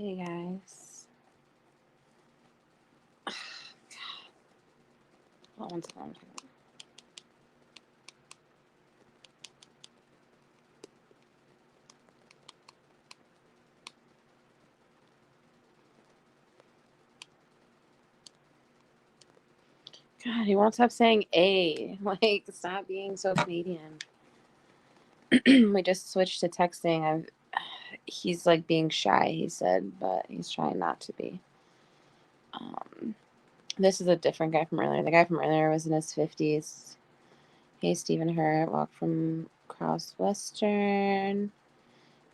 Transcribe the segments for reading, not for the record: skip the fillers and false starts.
Hey guys. Hold on one second. God, he won't stop saying A. Like, stop being so Canadian. We just switched to texting. He's like being shy, he said, but he's trying not to be. This is a different guy from earlier. The guy from earlier was in his 50s. Hey, Stephen Hurt, walk from Cross Western.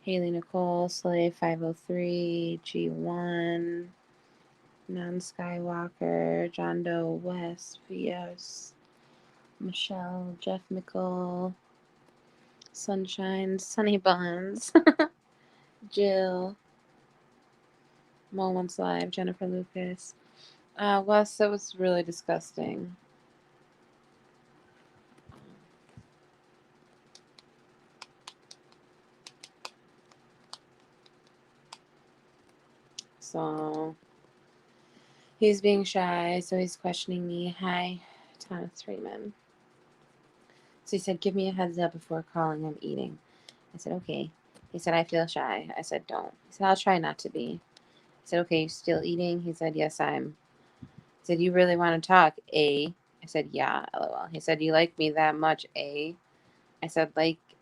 Haley Nicole, Slay 503, G1, Non Skywalker, John Doe West, Vios, Michelle, Jeff Mickle, Sunshine, Sunny Buns, Jill, Moments Live, Jennifer Lucas. Wes, that was really disgusting. So he's being shy, so he's questioning me. Hi, Thomas Freeman. So he said, give me a heads up before calling. I'm eating. I said, okay. He said, I feel shy. I said, don't. He said, I'll try not to be. I said, okay, you still eating? He said, yes, I'm. He said, you really want to talk, A? I said, yeah, LOL. He said, you like me that much, A? I said,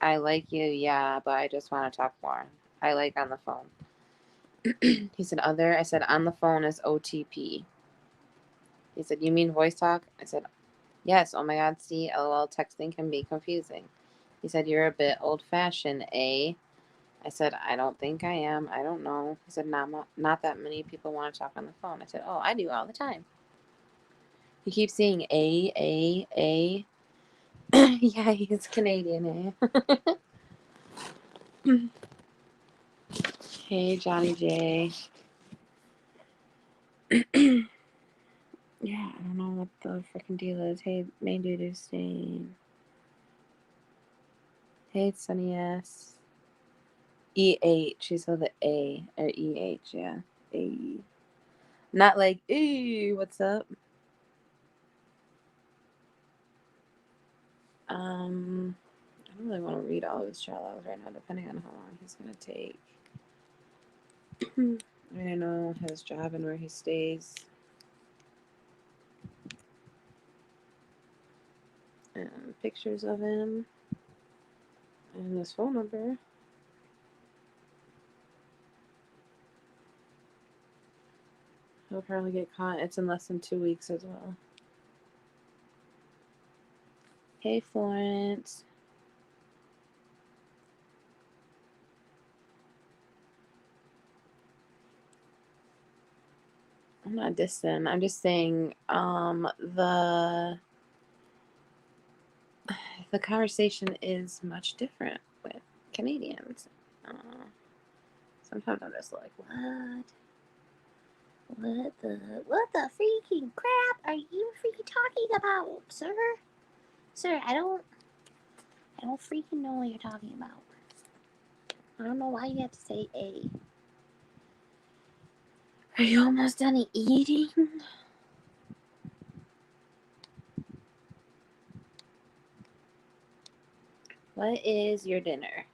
I like you, yeah, but I just want to talk more. I like on the phone. He said, other? I said, on the phone is OTP. He said, you mean voice talk? I said, yes, oh my God, see, LOL, texting can be confusing. He said, you're a bit old-fashioned, A? I said, I don't think I am. I don't know. He said, not that many people want to talk on the phone. I said, oh, I do all the time. He keeps saying A. Yeah, he's Canadian, eh? Hey, Johnny J. Yeah, I don't know what the freaking deal is. Hey, main dude is staying. Hey, Sunny S. EH. She saw the A. Or EH, yeah. A. Not like, ooh, what's up? I don't really want to read all of his trial logs right now, depending on how long he's going to take. I know his job and where he stays. And pictures of him. And his phone number. He'll probably get caught. It's in less than 2 weeks as well. Hey, Florence. I'm not dissing. I'm just saying the conversation is much different with Canadians. Sometimes I'm just like, what? What the freaking crap are you freaking talking about, sir? Sir, I don't freaking know what you're talking about. I don't know why you have to say A. Are you almost done eating? What is your dinner?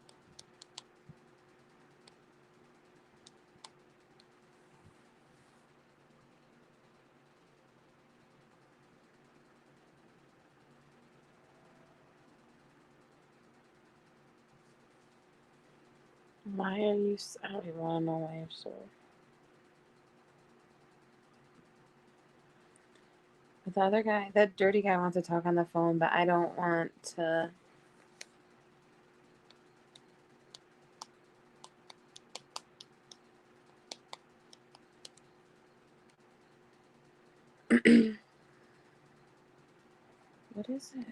Why are you... I don't even want to know why you're sore. But the other guy, that dirty guy wants to talk on the phone, but I don't want to... What is it?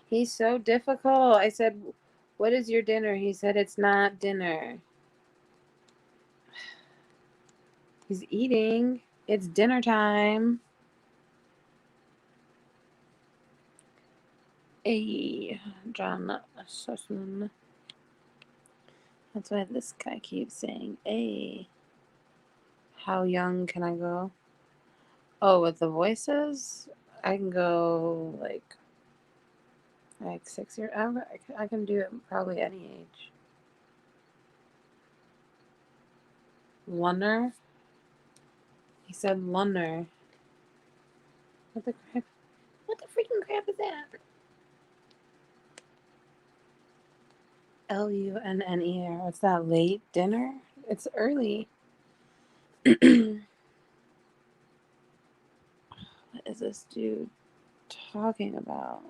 He's so difficult. I said, what is your dinner? He said, it's not dinner. He's eating. It's dinner time. Hey, John Sussman. That's why this guy keeps saying, hey, how young can I go? Oh, with the voices, I can go like 6 years. I can do it probably any age. Lunner? He said Lunner. What the crap? What the freaking crap is that? Lunner. What's that, late dinner? It's early. What is this dude talking about?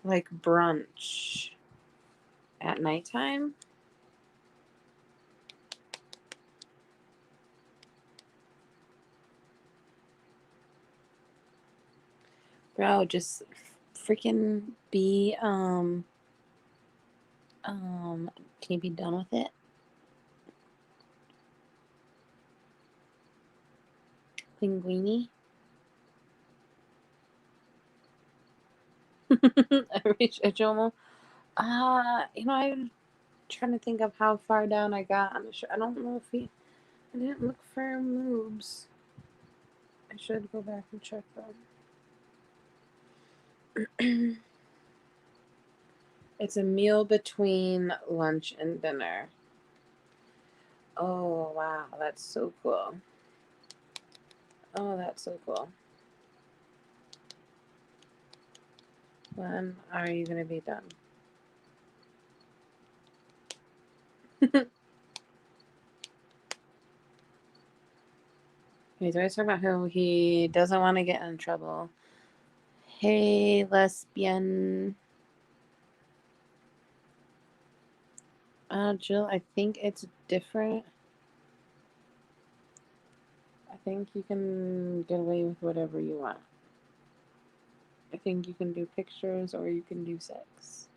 Like brunch at nighttime? Bro, just freaking be, can you be done with it? Linguini? Jomo? I'm trying to think of how far down I got on the show. I don't know if I didn't look for moves. I should go back and check them. It's a meal between lunch and dinner. Oh, wow. That's so cool. Oh, that's so cool. When are you going to be done? He's always talking about how he doesn't want to get in trouble. Hey, lesbian. Jill, I think it's different. I think you can get away with whatever you want. I think you can do pictures or you can do sex.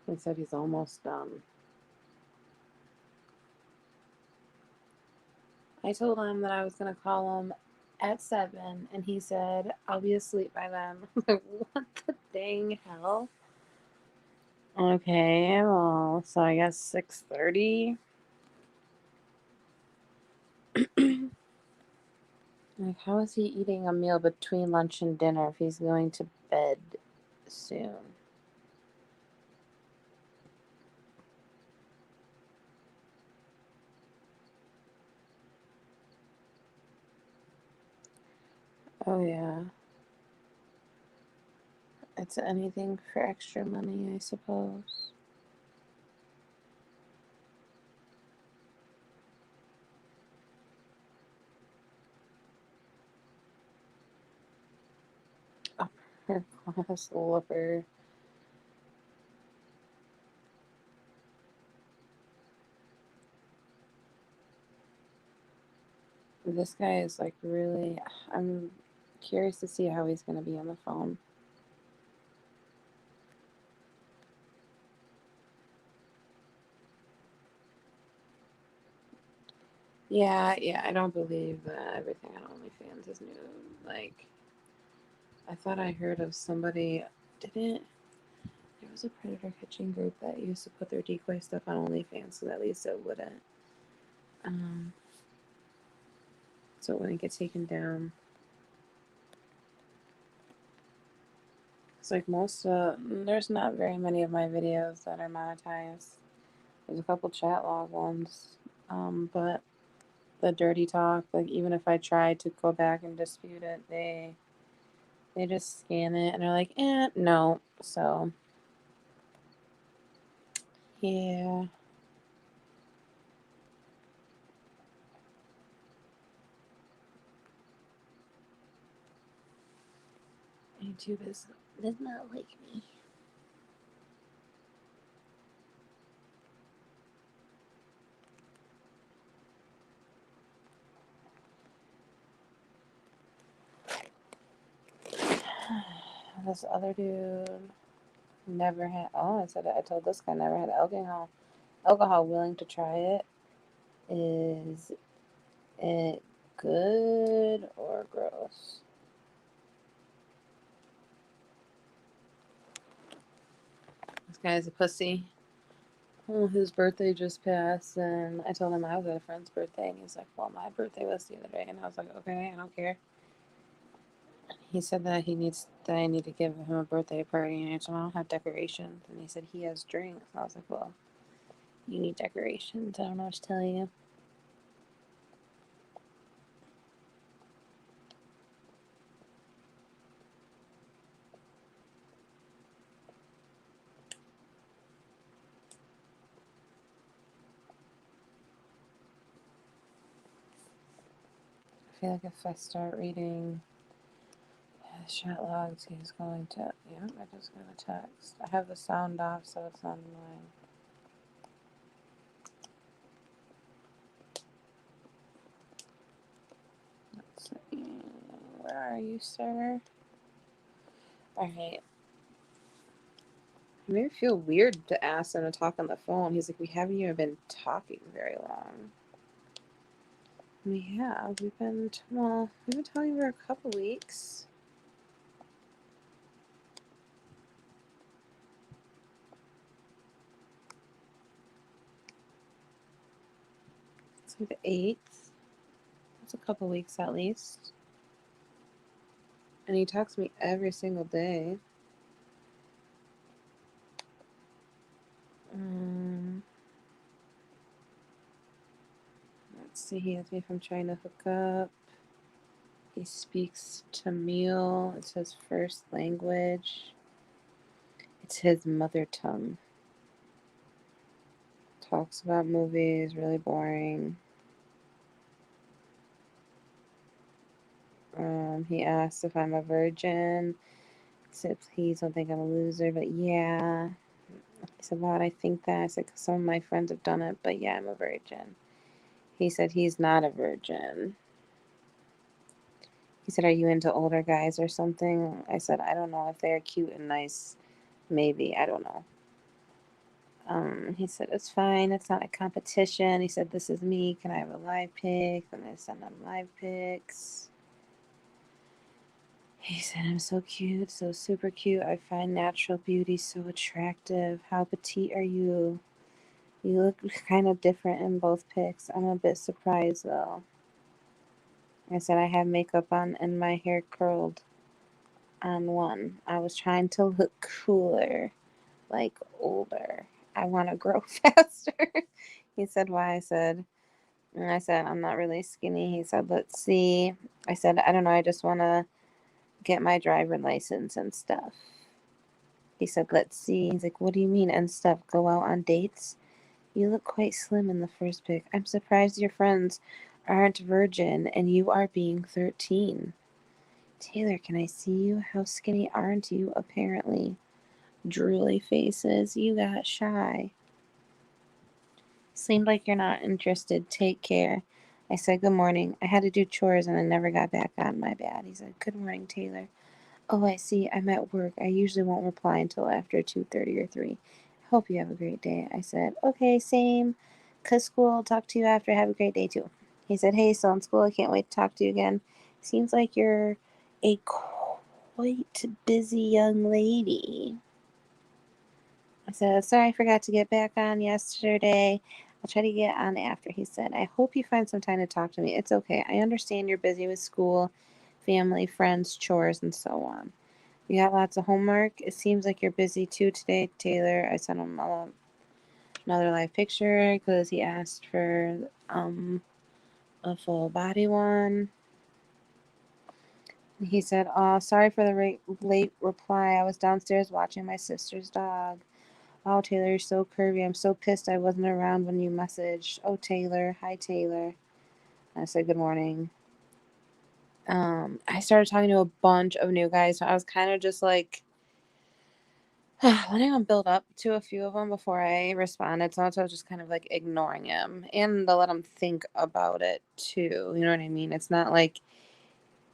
He said he's almost done. I told him that I was going to call him at 7, and he said, I'll be asleep by then. I'm like, what the dang hell? Okay, well, so I guess 6:30. Like, how is he eating a meal between lunch and dinner if he's going to bed soon? Oh, yeah. It's anything for extra money, I suppose. Upper class lover. This guy is like really. I'm curious to see how he's going to be on the phone. Yeah, I don't believe that everything on OnlyFans is nude. Like, I thought I heard of somebody, didn't, there was a predator catching group that used to put their decoy stuff on OnlyFans so that at least um, it wouldn't get taken down. It's like there's not very many of my videos that are monetized. There's a couple chat log ones, but the dirty talk, like even if I tried to go back and dispute it, they just scan it and they're like, no. So, yeah. YouTube does not like me. This other dude never had. Oh, I said it. I told this guy never had alcohol. Alcohol, willing to try it. Is it good or gross? This guy's a pussy. Oh, his birthday just passed, and I told him I was at a friend's birthday, and he's like, well, my birthday was the other day, and I was like, okay, I don't care. He said that I need to give him a birthday party, and I told him I don't have decorations, and he said he has drinks. And I was like, well, you need decorations. I don't know what to tell you. I feel like if I start reading chat logs, he's going to. Yeah, I just got a text. I have the sound off, so it's not annoying. Let's see. Where are you, sir? Alright. It made me feel weird to ask him to talk on the phone. He's like, we haven't even been talking very long. We have. We've been talking for a couple weeks. It's like the 8th. It's a couple weeks at least. And he talks to me every single day. Let's see, he asked me if I'm trying to hook up. He speaks Tamil. It's his first language. It's his mother tongue. Talks about movies, really boring. He asked if I'm a virgin. He said, please don't think I'm a loser, but yeah. He said, why would I think that? I said, because some of my friends have done it, but yeah, I'm a virgin. He said he's not a virgin. He said, are you into older guys or something? I said, I don't know. If they're cute and nice, maybe. I don't know. He said, it's fine. It's not a competition. He said, this is me. Can I have a live pic? And I sent him live pics. He said, I'm so cute, so super cute. I find natural beauty so attractive. How petite are you? You look kind of different in both pics. I'm a bit surprised, though. I said, I have makeup on and my hair curled on one. I was trying to look cooler, like older. I want to grow faster. He said, why? I said, I'm not really skinny. He said, let's see. I said, I don't know. I just want to get my driver license and stuff. He said, let's see. He's like, what do you mean and stuff? Go out on dates? You look quite slim in the first pic. I'm surprised your friends aren't virgin and you are being 13. Taylor, can I see you? How skinny aren't you, apparently? Drooly faces. You got shy. Seemed like you're not interested. Take care. I said, good morning. I had to do chores and I never got back on. My bad. He said, good morning, Taylor. Oh, I see. I'm at work. I usually won't reply until after 2:30 or 3. Hope you have a great day. I said, okay, same. 'Cause school. Talk to you after. Have a great day, too. He said, hey, still in school. I can't wait to talk to you again. Seems like you're a quite busy young lady. I said, sorry, I forgot to get back on yesterday. I'll try to get on after. He said, I hope you find some time to talk to me. It's okay. I understand you're busy with school, family, friends, chores, and so on. You got lots of homework. It seems like you're busy too today, Taylor. I sent him another live picture because he asked for a full body one. He said, oh, sorry for the late reply. I was downstairs watching my sister's dog. Oh, Taylor, you're so curvy. I'm so pissed I wasn't around when you messaged. Oh, Taylor. Hi, Taylor. I said, good morning. I started talking to a bunch of new guys, so I was kind of just like letting him build up to a few of them before I responded. So I was just kind of like ignoring him and to let him think about it too. You know what I mean? It's not like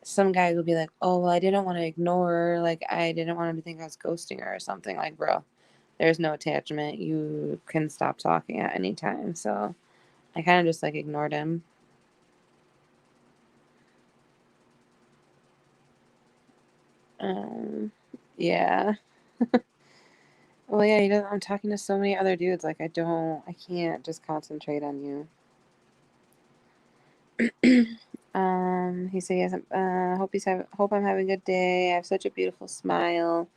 some guy will be like, oh, well, I didn't want to ignore her. Like, I didn't want him to think I was ghosting her or something. Like, bro, there's no attachment. You can stop talking at any time. So I kind of just, like, ignored him. Yeah. Well, yeah, I'm talking to so many other dudes. Like, I can't just concentrate on you. He said, yes, hope I'm having a good day. I have such a beautiful smile.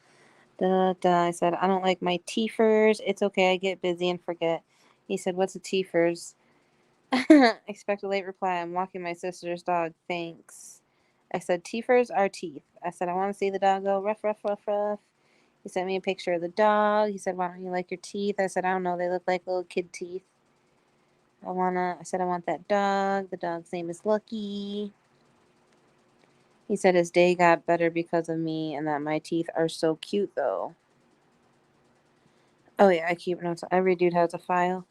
Da, da. I said, I don't like my teethers. It's okay. I get busy and forget. He said, what's a teethers? Expect a late reply. I'm walking my sister's dog. Thanks. I said, teethers are teeth. I said, I want to see the dog go ruff, ruff, ruff, ruff. He sent me a picture of the dog. He said, why don't you like your teeth? I said, I don't know. They look like little kid teeth. I said, I want that dog. The dog's name is Lucky. He said his day got better because of me and that my teeth are so cute, though. Oh, yeah, I keep notes. Every dude has a file.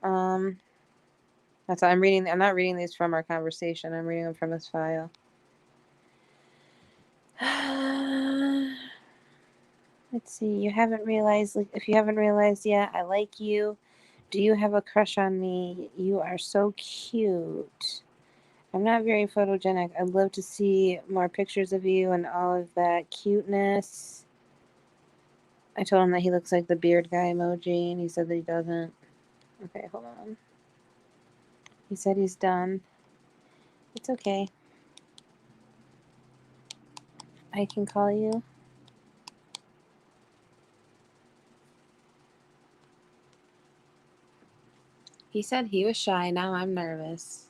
That's I'm reading. I'm not reading these from our conversation. I'm reading them from his file. Let's see. If you haven't realized yet, I like you. Do you have a crush on me? You are so cute. I'm not very photogenic. I'd love to see more pictures of you and all of that cuteness. I told him that he looks like the beard guy emoji, and he said that he doesn't. Okay, hold on. He said he's done. It's okay. I can call you. He said he was shy. Now I'm nervous.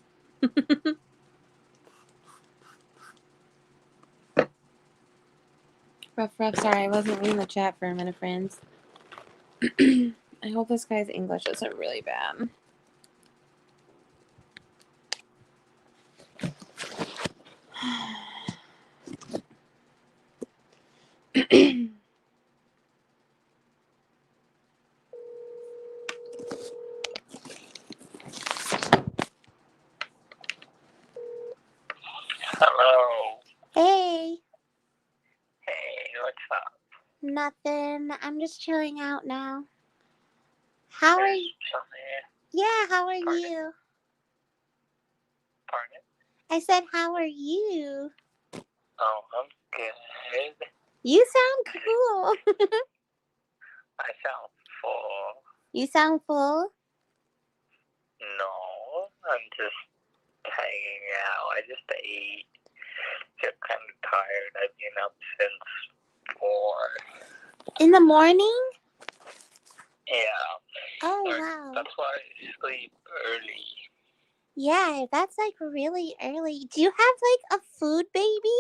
Ruff, rough. Sorry, I wasn't reading the chat for a minute, friends. I hope this guy's English isn't really bad. Hello. Hey. Hey, what's up? Nothing. I'm just chilling out now. How are you? Yeah, how are you? Pardon? I said, how are you? Oh, I'm good. You sound cool. I sound full. You sound full? No, I'm just hanging out. I just ate. Just kind of tired. I've been up since 4. In the morning? Yeah. Oh, wow. That's why I sleep early. Yeah, that's like really early. Do you have like a food baby?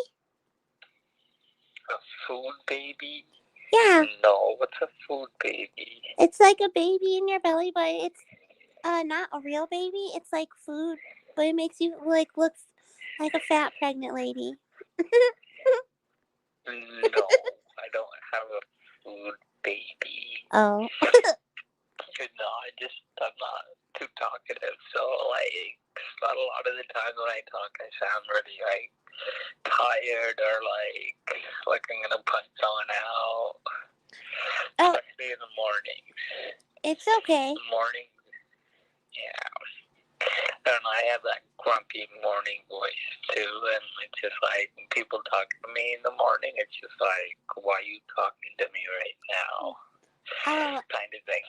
A food baby? Yeah. No, what's a food baby? It's like a baby in your belly, but it's not a real baby. It's like food, but it makes you like look like a fat pregnant lady. No, I don't have a food baby. Oh. No, I'm not too talkative, so like a lot of the time when I talk I sound really like tired or like I'm gonna punch someone out. Oh. Especially in the morning. It's okay. The morning, yeah. I don't know, I have that grumpy morning voice too, and it's just like when people talk to me in the morning, it's just like, why are you talking to me right now? Kind of thing.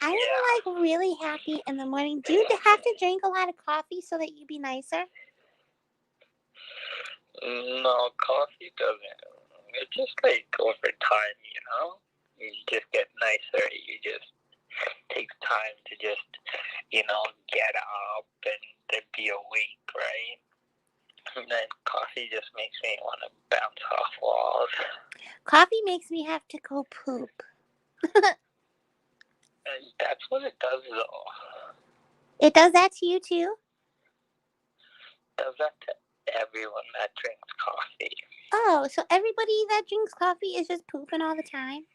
I'm like really happy in the morning. Do you have to drink a lot of coffee so that you be nicer? No, coffee doesn't. It's just like over time, you know? You just get nicer. You just takes time to just, you know, get up and be awake, right? And then coffee just makes me want to bounce off walls. Coffee makes me have to go poop. And that's what it does, though. It does that to you, too? It does that to everyone that drinks coffee. Oh, so everybody that drinks coffee is just pooping all the time?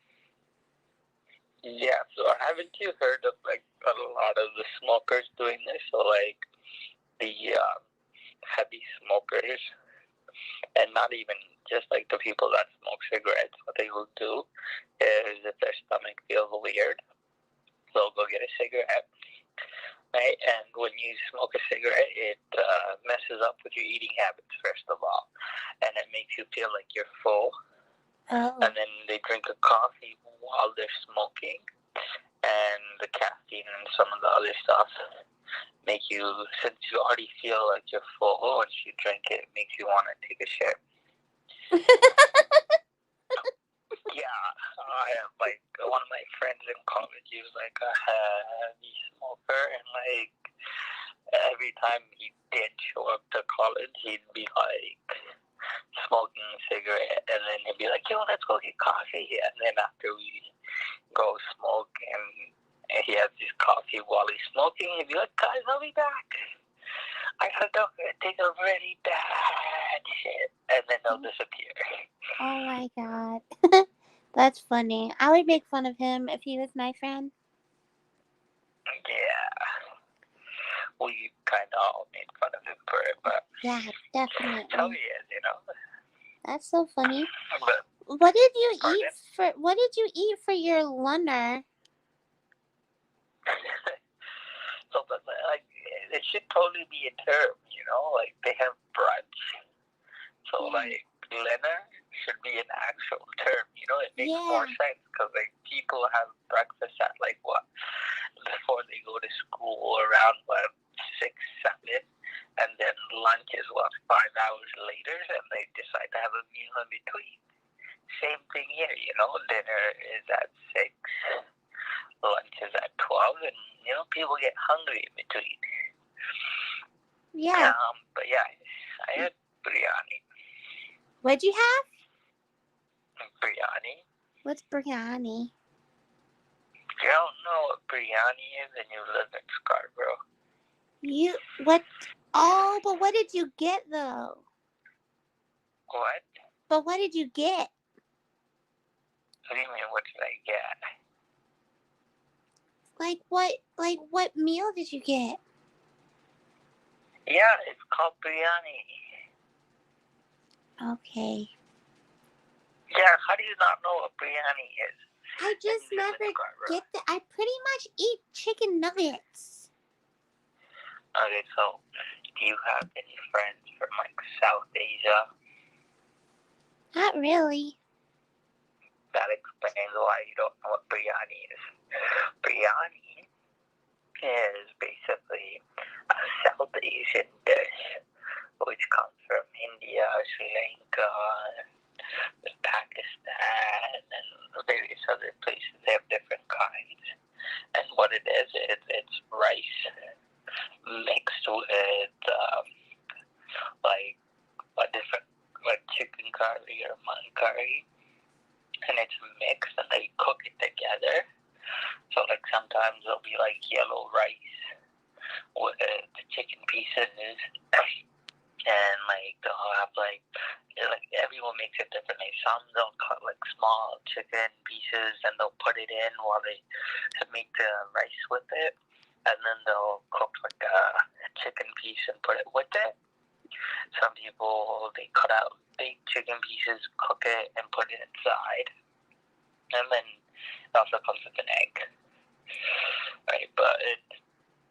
Yeah, so haven't you heard of, like, a lot of the smokers doing this? So, like, the heavy smokers, And not even just like the people that smoke cigarettes, what they will do is if their stomach feels weird, they'll go get a cigarette, right? And when you smoke a cigarette, it messes up with your eating habits, first of all. And it makes you feel like you're full. Oh. And then they drink a coffee while they're smoking. And the caffeine and some of the other stuff make you, since you already feel like you're full, once you drink it, it makes you want to take a shit. Yeah, I have, like, one of my friends in college, he was like a heavy smoker, and like every time he did show up to college, he'd be like smoking a cigarette, and then he'd be like, yo, let's go get coffee. And then after we go smoke and he has his coffee while he's smoking, he'd be like, guys, I'll be back. I gotta go take a really bad shit. And then they'll disappear. Oh my god. That's funny. I would make fun of him if he was my friend. Yeah. We kind of all made fun of him for it, but Yeah, definitely. so he is, you know. That's so funny. But, What did you pardon? eat for your lunner? So, but like, it should totally be a term, you know. Like they have brunch, so like dinner should be an actual term. You know, it makes more sense because like people have breakfast at like what before they go to school around 6, 7, and then lunch is 5 hours later, and they decide to have a meal in between. Same thing here, you know. Dinner is at 6. Lunch is at 12, and you know people get hungry in between. Yeah. But yeah, I had biryani. What'd you have? Biryani. What's biryani? If you don't know what biryani is, and you live in Scarborough. Oh, but what did you get though? What? But what did you get? What do you mean? What did I get? Like what meal did you get? Yeah, it's called biryani. Okay. Yeah, how do you not know what biryani is? I just never get that. I pretty much eat chicken nuggets. Okay, so do you have any friends from like South Asia? Not really. That explains why you don't know what biryani is. Biryani is basically a South Asian dish which comes from India, Sri Lanka, Pakistan, and various other places. They have different kinds. And what it is, it's rice mixed with like a different, like chicken curry or mutton curry. And it's mixed and they cook it together. So like sometimes there'll be like yellow rice with the chicken pieces, and like they'll have like everyone makes it differently. Some they'll cut like small chicken pieces and they'll put it in while they make the rice with it, and then they'll cook like a chicken piece and put it with it. Some people they cut out big chicken pieces, cook it, and put it inside, and then it also comes with an egg. Right, but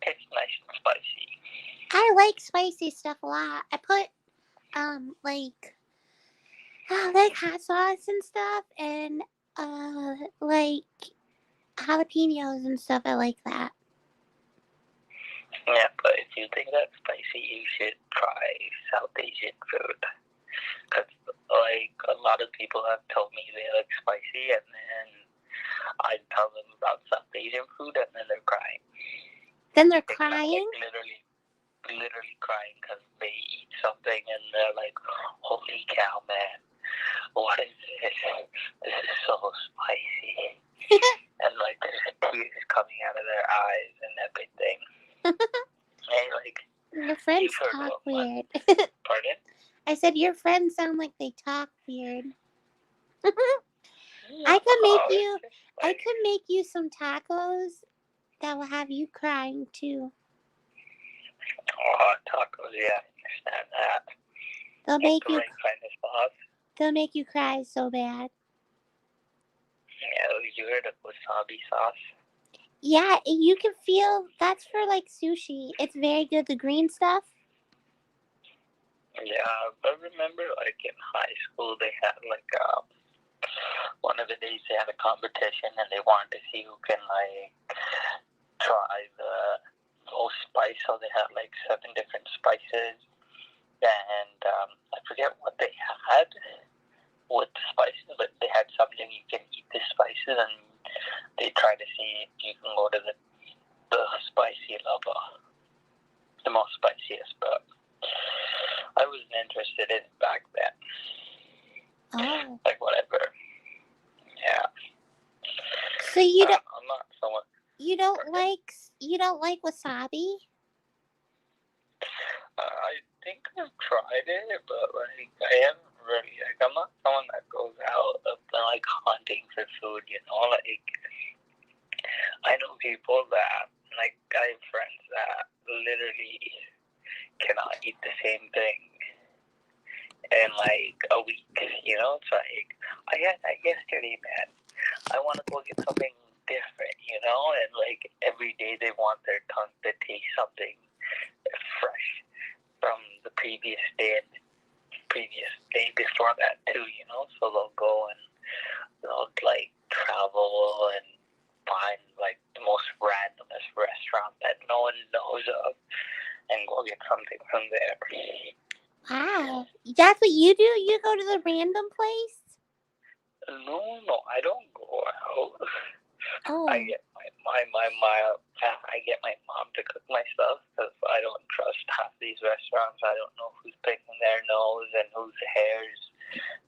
it's nice and spicy. I like spicy stuff a lot. I put like hot sauce and stuff, and like jalapenos and stuff. I like that. Yeah, but if you think that's spicy, you should try South Asian food. Because, like, a lot of people have told me they like spicy, and then I tell them about South Asian food, and then they're crying. Then they're crying? Like, literally crying because they eat something, and they're like, holy cow, man, what is this? This is so spicy. And, like, there's tears coming out of their eyes and everything. And, like, your friends talk weird. Pardon? I said your friends sound like they talk weird. I could make you some tacos that will have you crying too. Oh, tacos, yeah, I understand that. They'll make you. Right kind of sauce. They'll make you cry so bad. Yeah, you heard of wasabi sauce? Yeah, you can feel that's for like sushi. It's very good. The green stuff. Yeah, but remember, like in high school, they had like one of the days they had a competition, and they wanted to see who can like try the most spice. So they had like 7 different spices, and I forget what they had with the spices, but they had something you can eat the spices, and they try to see if you can go to the spicy level, the most spiciest. But I wasn't interested in it back then. Oh. Like whatever. Yeah. So you don't. I'm not someone. You don't like wasabi? I think I've tried it, but like I haven't really. Like I'm not someone that goes out of like hunting for food. You know, like I know people that like I have friends that literally cannot eat the same thing in like a week. You know, it's like I had that yesterday, man. I want to go get something different, you know, and like every day they want their tongue to taste something fresh from the previous day and previous day before that too, you know. So they'll go and they'll like travel and find like the most randomest restaurant that no one knows of and go get something from there. Wow, that's what you do? You go to the random place? No, I don't go out. Oh. I get I get my mom to cook my stuff because I don't trust half these restaurants. I don't know who's picking their nose and whose hair's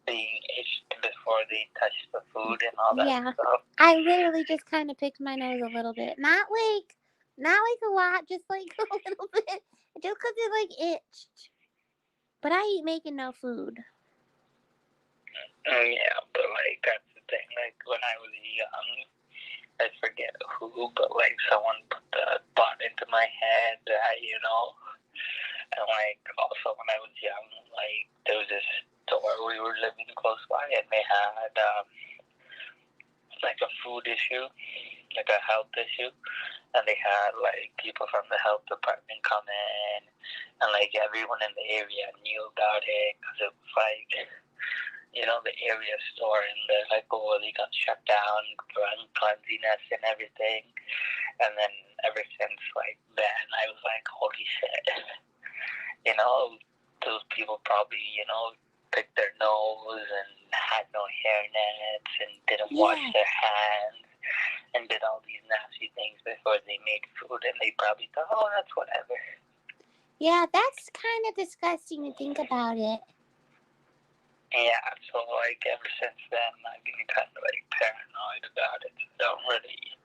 being itched before they touch the food and all that stuff. I literally just kind of picked my nose a little bit. Not like a lot, just like a little bit. Just because it like itched. But I ain't making no food. Yeah, but like that's the thing. Like when I was young, I forget who, but like someone put the thought into my head that, you know, and like also when I was young, like there was this store we were living close by and they had like a food issue, like a health issue, and they had like people from the health department come in and like everyone in the area knew about it because it was like, you know, the area store, and they're like, oh, they got shut down for uncleanliness and everything. And then ever since like then, I was like, holy shit, you know, those people probably, you know, picked their nose and had no hair nets and didn't wash their hands and did all these nasty things before they made food, and they probably thought, oh, that's whatever. Yeah, that's kind of disgusting to think about it. Yeah, so like ever since then, I've been kind of like paranoid about it. So I don't really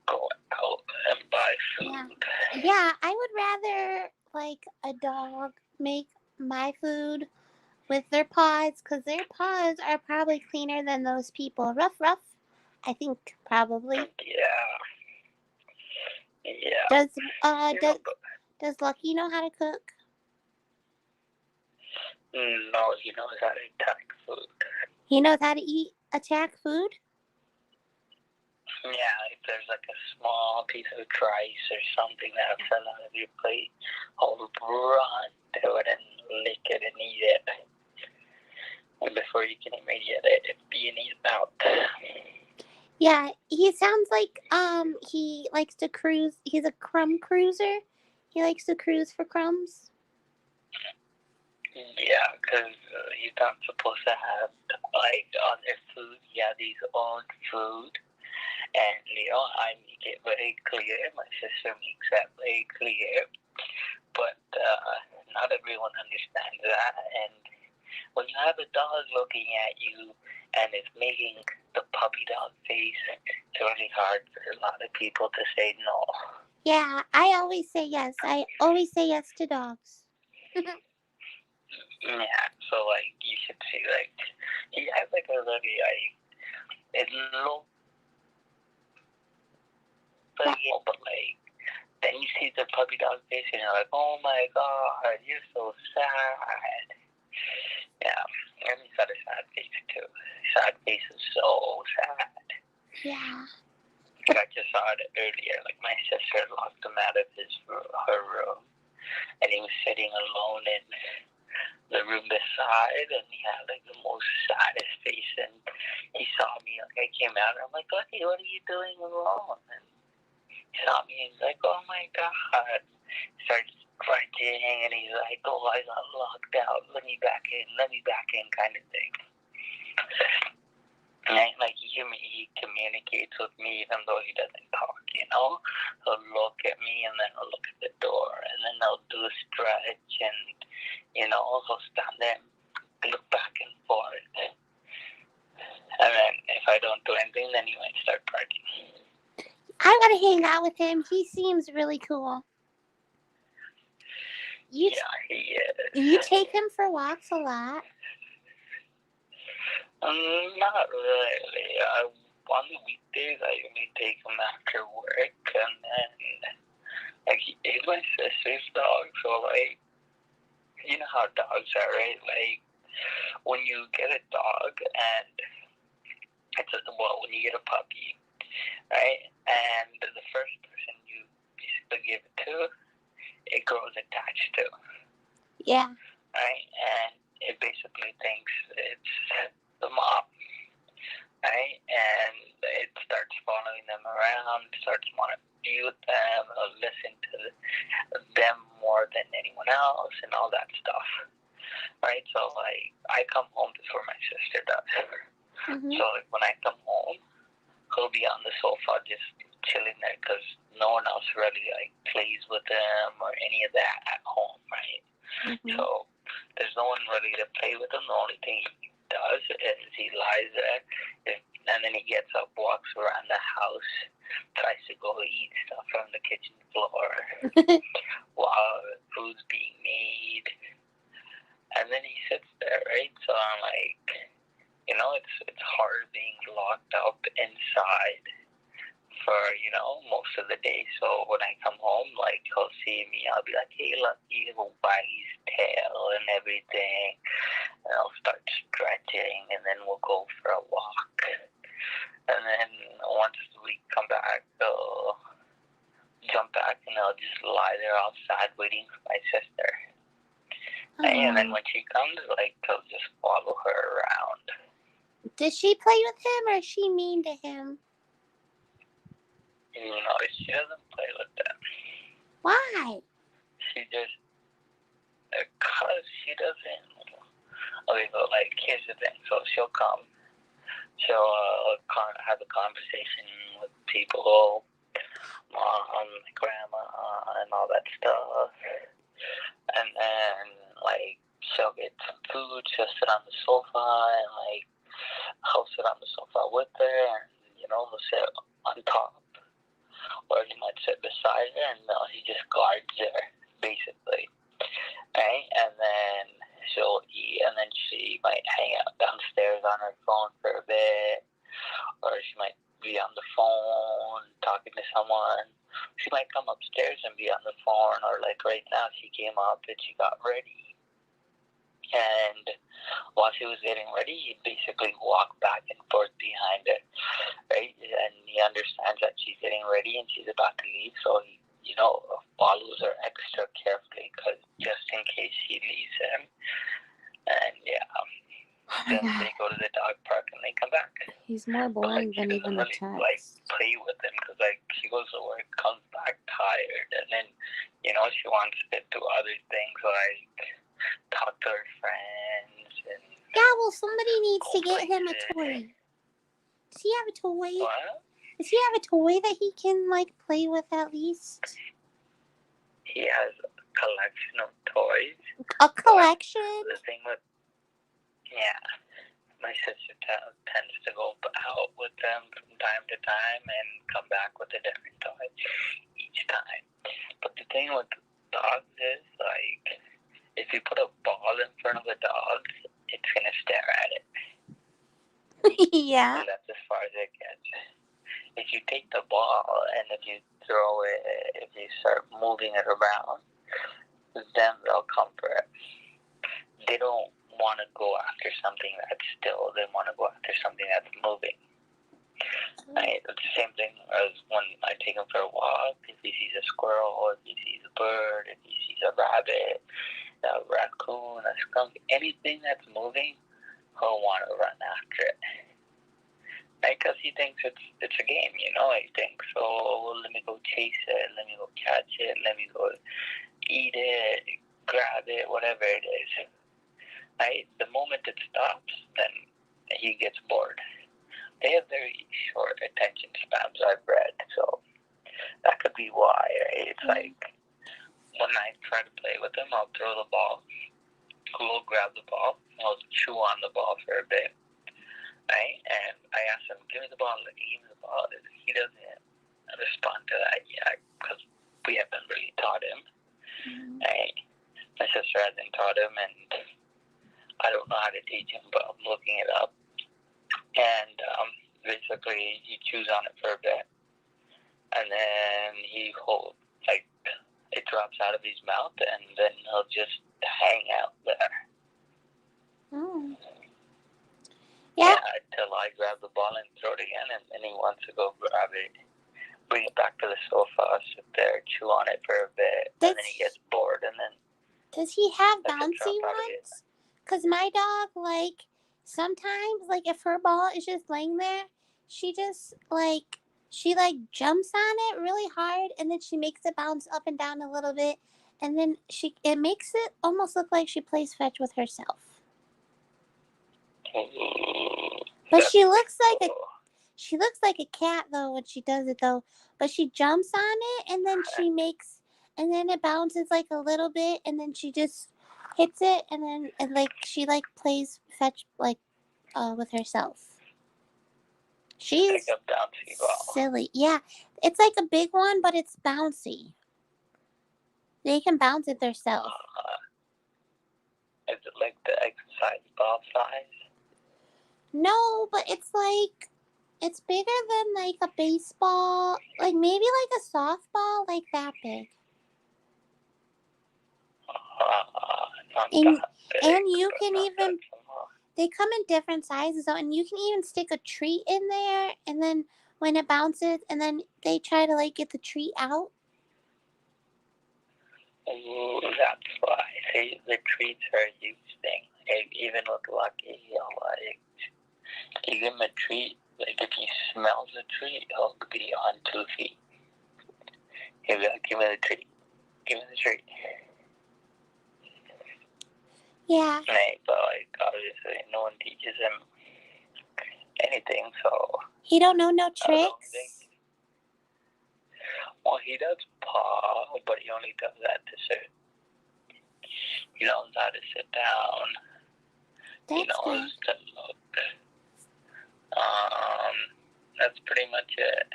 go out and buy food. Yeah, I would rather like a dog make my food with their paws, because their paws are probably cleaner than those people. Ruff Ruff, I think probably. Yeah. Does Lucky know how to cook? No, he knows how to attack food. He knows how to attack food? Yeah, if there's like a small piece of rice or something that fell out of your plate, I'll run to it and lick it and eat it. And before you can even get it, being eaten out. Yeah, he sounds like he likes to cruise. He's a crumb cruiser. He likes to cruise for crumbs. Yeah, because you're not supposed to have like other food. Yeah, these own food. And, you know, I make it very clear. My sister makes that very clear. But not everyone understands that. And when you have a dog looking at you and it's making the puppy dog face, it's really hard for a lot of people to say no. Yeah, I always say yes. I always say yes to dogs. Yeah, so, like, you should see, like, he has, like, a really, like, it looks like, but, like, then you see the puppy dog face and you're like, oh my god, you're so sad. Yeah, and he's got a sad face too. Sad face is so sad. Yeah. I just saw it earlier. Like my sister locked him out of her room, and he was sitting alone in the room beside, and he had like the most saddest face. And he saw me. Like I came out, and I'm like, "Okay, what are you doing alone?" And he saw me, and he's like, "Oh my God!" He started crying, and he's like, "Oh, I got locked out. Let me back in, kind of thing." And like he communicates with me even though he doesn't talk, you know. He'll look at me and then he'll look at the door and then he'll do a stretch and, you know, he'll stand there and look back and forth. And then if I don't do anything, then he might start barking. I want to hang out with him. He seems really cool. Yeah, he is. You take him for walks a lot? Not really. On the weekdays, I only take him after work, and then, like, he's my sister's dog, so, like, you know how dogs are, right? Like, when you get a dog, and when you get a puppy, right, and the first person you basically give it to, it grows attached to. Yeah. Right, and it basically thinks it's the mom, right? And it starts following them around, starts wanting to be with them, listen to them more than anyone else, and all that stuff, right? So, like, I come home before my sister does. Mm-hmm. So, like, when I come home, he'll be on the sofa just chilling there because no one else really, like, plays with him or any of that at home, right? Mm-hmm. So, there's no one really to play with him. The only thing he does is he lies there, and then he gets up, walks around the house, tries to go eat stuff from the kitchen floor while food's being made, and then he sits there, right? So I'm like, you know, it's hard being locked up inside for, you know, most of the day. So when I come home, like, he'll see me, I'll be like, "Hey, look, he'll wag his tail and everything, and I'll start stretching, and then we'll go for a walk. And then once we come back, they'll jump back, and they'll just lie there outside waiting for my sister. And then when she comes, like, they'll just follow her around. Does she play with him or is she mean to him? You know, she doesn't play with them. Why? She just, because she doesn't. Okay, so, like, here's the thing. So she'll come. She'll have a conversation with people, mom, grandma, and all that stuff. And then, like, she'll get some food. She'll sit on the sofa, and, like, I'll sit on the sofa with her, and, you know, he'll sit on top. Or he might sit beside her, and he just guards her, basically. Right? And then she'll eat, and then she might hang out downstairs on her phone for a bit, or she might be on the phone talking to someone. She might come upstairs and be on the phone, or like right now, she came up and she got ready. And while she was getting ready, he'd basically walk back and forth behind her, right? And he understands that she's getting ready and she's about to leave, so he, you know, follows her extra carefully, because just in case he leaves him. And yeah, then they go to the dog park and they come back. He's more boring than even the really, text. Like, play with him, because, like, he goes to work, comes back tired, and then, you know, she wants to do other things like talk to her friends. And yeah, well, somebody needs to get him a toy. Does he have a toy? What? Does he have a toy that he can, like, play with at least? He has a collection of toys. A collection? The thing with, yeah, my sister tends to go out with them from time to time and come back with a different toy each time. But the thing with dogs is, like, if you put a ball in front of a dog, it's going to stare at it. Yeah. And that's as far as it gets. If you take the ball and if you throw it, if you start moving it around, then they'll come for it. They don't want to go after something that's still, they want to go after something that's moving. Right? It's the same thing as when I take him for a walk. If he sees a squirrel, or if he sees a bird, if he sees a rabbit, a raccoon, a skunk, anything that's moving, he'll want to run after it. Right? Because he thinks it's a game, you know? He thinks, oh, well, let me go chase it, let me go catch it, let me go eat it, grab it, whatever it is. Right? The moment it stops, then he gets bored. They have very short attention spans, I've read, so that could be why. Right? It's like when I try to play with him, I'll throw the ball, he'll grab the ball, I'll chew on the ball for a bit. Right? And I ask him, give me the ball, give me the ball. He doesn't respond to that yet because we haven't really taught him. Right? My sister hasn't taught him, and I don't know how to teach him, but I'm looking it up. And basically, he chews on it for a bit, and then he holds, like, it drops out of his mouth, and then he'll just hang out there. Oh. Yeah. Till I grab the ball and throw it again, and then he wants to go grab it, bring it back to the sofa, sit there, chew on it for a bit, and then he gets bored, and then... Does he have bouncy ones? Because my dog, like, sometimes, like, if her ball is just laying there, she just, like, jumps on it really hard, and then she makes it bounce up and down a little bit, and then it makes it almost look like she plays fetch with herself. But she looks like a cat though when she does it though. But she jumps on it, and then and then it bounces like a little bit, and then she just hits it, and then she plays fetch with herself. She's silly. Yeah, it's like a big one, but it's bouncy. They can bounce it themselves. Is it like the exercise ball size? No, but it's bigger than like a baseball, like maybe like a softball, like that big. And you can even, they come in different sizes though, and you can even stick a treat in there, and then when it bounces, and then they try to like get the treat out. Oh, that's why. See, the treats are a huge thing. Even with Lucky, you give him a treat. Like if he smells a treat, he'll be on 2 feet. He'll be like, give me the treat. Give me the treat. Yeah. Right, but like obviously no one teaches him anything, so he don't know no tricks. Well, he does paw, but he only does that to sit. He knows how to sit down. That's he knows good. to look. That's pretty much it.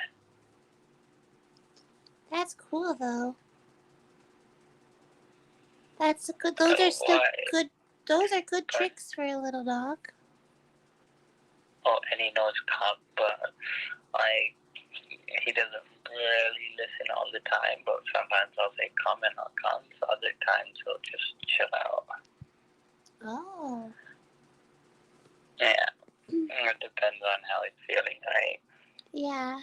That's cool though. That's good. Those are still good. Those are good tricks for a little dog. Oh, and he knows come, but like he doesn't really listen all the time. But sometimes I'll say come and I'll come. So other times he'll just chill out. Oh. Yeah. It depends on how he's feeling, right? Yeah.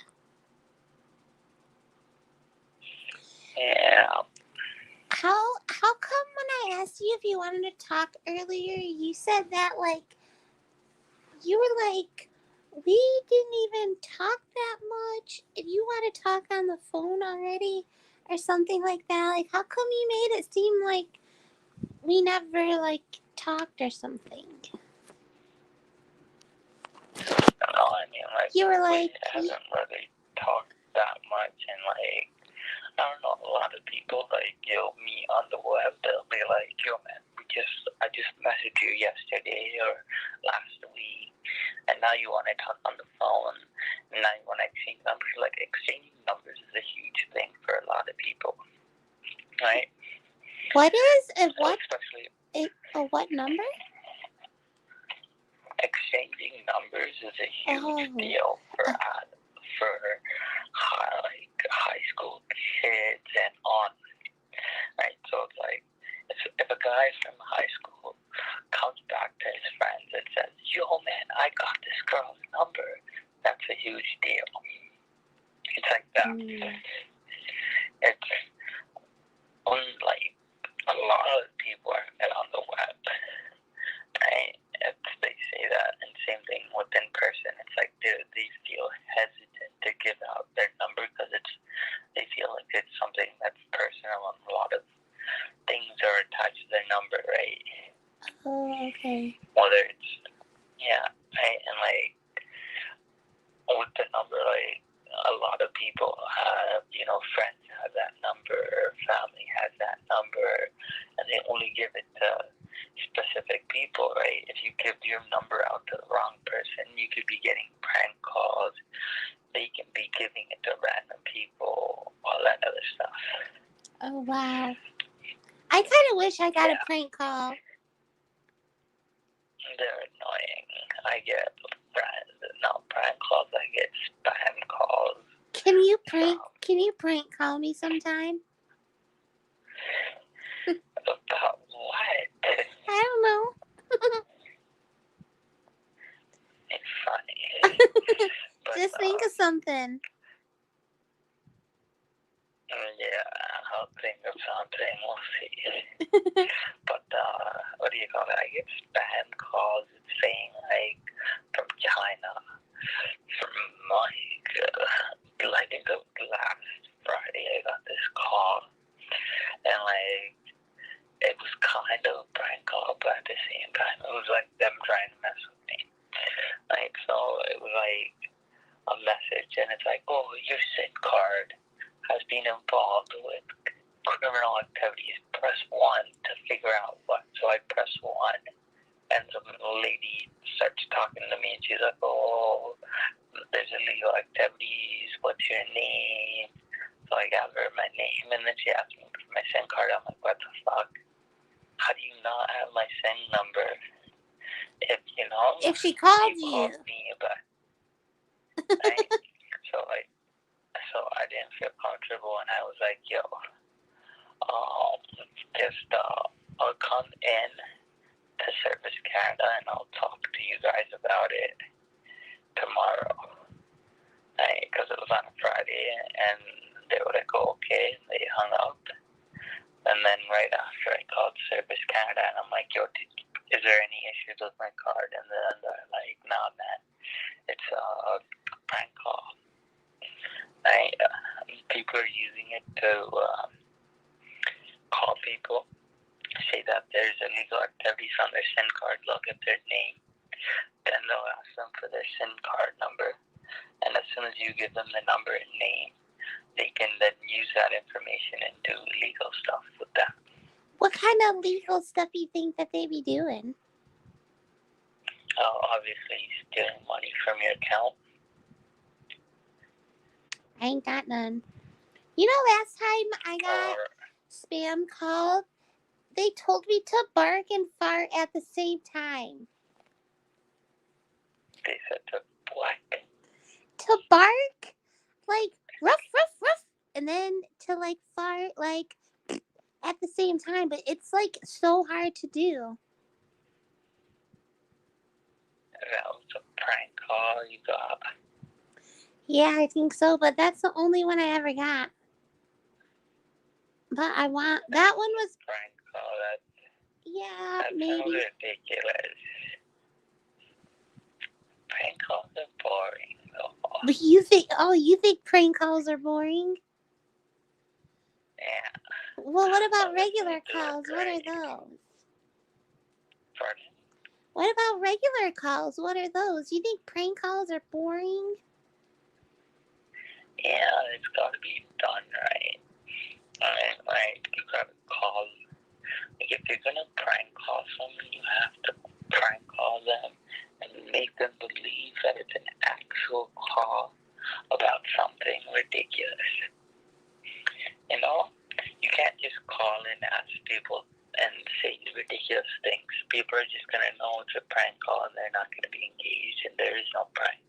Yeah. How come when I asked you if you wanted to talk earlier, you said that like you were like, we didn't even talk that much, and you want to talk on the phone already or something like that? Like, how come you made it seem like we never like talked or something? No, I mean, like, you were like, we haven't really talked that much, and like, I don't know, a lot of people like you'll meet on the web, they'll be like, yo man, I just messaged you yesterday or last week, and now you want to talk on the phone, and now you want to exchange numbers. Like, exchanging numbers is a huge thing for a lot of people, right? What is it? So especially what number? Exchanging numbers is a huge deal for high school kids and on, right? So it's like if a guy from high school comes back It's on, like, a lot of people are met on the web. Right? They say that, and same thing with in person. It's like they feel hesitant to give out their number because they feel like it's something that's personal, and a lot of things are attached to their number, right? Oh, okay. Whether it's, right? And like with the number, like a lot of people have, friends have that number, or family has that number, and they only give it to specific people, right? If you give your number out to the wrong person, you could be getting prank calls. They can be giving it to random people, all that other stuff. Oh, wow. I kind of wish I got a prank call. They're annoying. I get prank calls. I get spam calls. Can you prank call me sometime? About what? I don't know. It's funny. But, Just think of something. Yeah, I'll think of something. We'll see. But what do you call it? I get spam calls. It's saying like from China, from like I think of last Friday I got this call, and like it was kind of a prank call, but at the same time it was like them trying to mess with me. Like, so it was like a message, and it's like, oh, your SIM card has been involved with criminal activities. Press 1 to figure out what. So I press 1, and some lady starts talking to me, and she's like, oh, there's illegal activities. What's your name? So I gave her my name, and then she asked me for my SIM card. I'm like, what the fuck? How do you not have my SIM number? If she called you. Called me about, right? So I didn't feel comfortable, and I was like, yo, I'll come in to Service Canada, and I'll talk to you guys about it tomorrow, right? Because it was on a Friday, and they were like, oh, okay, and they hung up. And then right after, I called Service Canada, and I'm like, yo, is there any issues with my card? And then they're like, nah, man, it's a prank call. Right? People are using it to call people, say that there's illegal activities on their SIM card, look at their name, then they'll ask them for their SIM card number, and as soon as you give them the number and name, they can then use that information and do legal stuff with that. What kind of legal stuff do you think that they be doing? Obviously, stealing money from your account. I ain't got none. Last time I got spam called, they told me to bark and fart at the same time. They said to what? To bark, like, ruff, ruff, ruff, and then to, like, fart, like, at the same time. But it's, like, so hard to do. That was a prank call you got. Yeah, I think so, but that's the only one I ever got. But that one was prank call. That maybe. sounds ridiculous. Prank calls are boring, though. But you think prank calls are boring? Yeah. Well, what about regular calls? What are those? Pardon? What about regular calls? What are those? You think prank calls are boring? Yeah, it's got to be done right. Like, you got to call. Like, if you're going to prank call someone, you have to prank call them and make them believe that it's an actual call about something ridiculous. You can't just call and ask people and say ridiculous things. People are just going to know it's a prank call, and they're not going to be engaged, and there is no prank.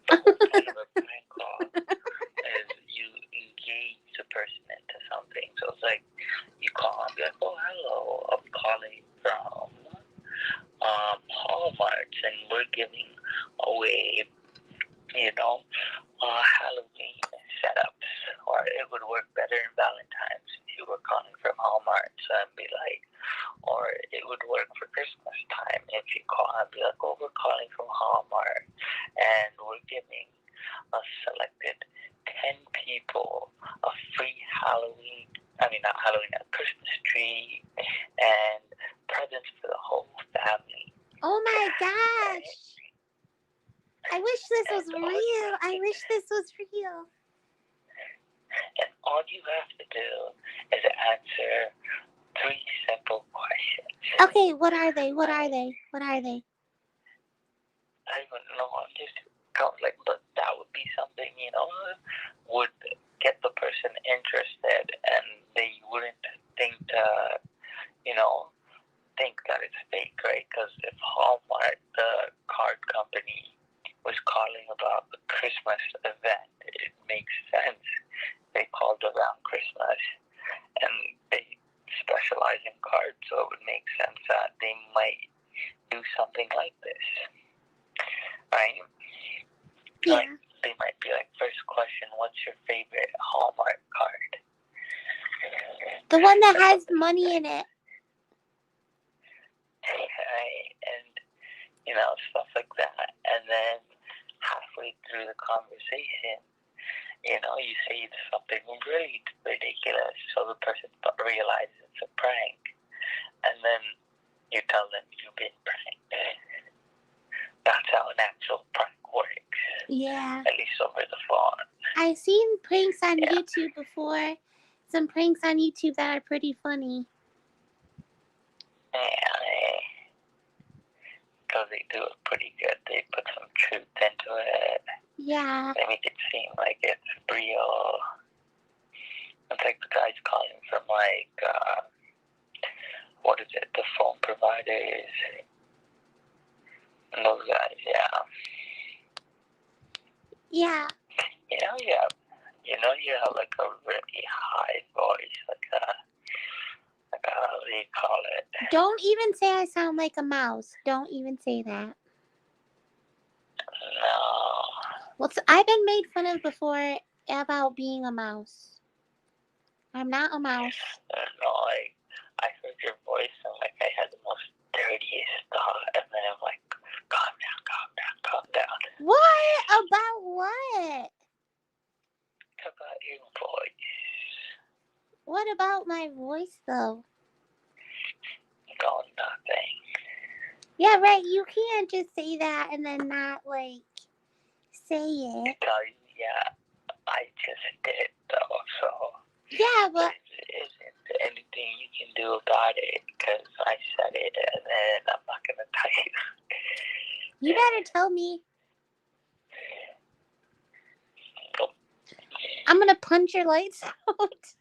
The whole point of a prank call is you engage the person into something. So it's like you call and be like, oh, hello, I'm calling from Hallmark, and we're giving away, Halloween setups. like, or it would work for Christmas time. If you call and be like, oh, we're calling from Hallmark, and we're giving a selected 10 people a free a Christmas tree, and presents for the whole family. Oh my gosh. I wish this was real. I wish this was real. And all you have to do is answer 3 simple questions. Okay, what are they? What are they? What are they? I don't know. I'm just like, but that would be something, would get the person interested, and they wouldn't think think that it's fake, right? Because if Hallmark, the card company, was calling about the Christmas event, it makes sense. They called around Christmas, and they specialize in cards, so it would make sense that they might do something like this, right? Yeah. Like, they might be like, first question, what's your favorite Hallmark card? The one that has money in it. Right? And, stuff like that. And then halfway through the conversation, you say something really ridiculous, so the person realizes it's a prank. And then you tell them you've been pranked. That's how an actual prank works. Yeah. At least over the phone. I've seen pranks on YouTube before. Some pranks on YouTube that are pretty funny. Yeah, because they do it pretty good. They put some truth into it. Yeah. They make it seem like it's real. It's like the guys calling from the phone providers. And those guys, yeah. Yeah. You have like a really high voice, like what do you call it? Don't even say I sound like a mouse. Don't even say that. No. Well, I've been made fun of before about being a mouse. I'm not a mouse. No, I heard your voice and like I had the most dirtiest thought, and then I'm like, calm down. What? About what? About your voice. What about my voice, though? No, nothing. Yeah, right. You can't just say that and then not, say it. Yeah, I just did, though, so... Yeah, but... There isn't anything you can do about it, because I said it, and then I'm not going to tell you. You better tell me. I'm going to punch your lights out.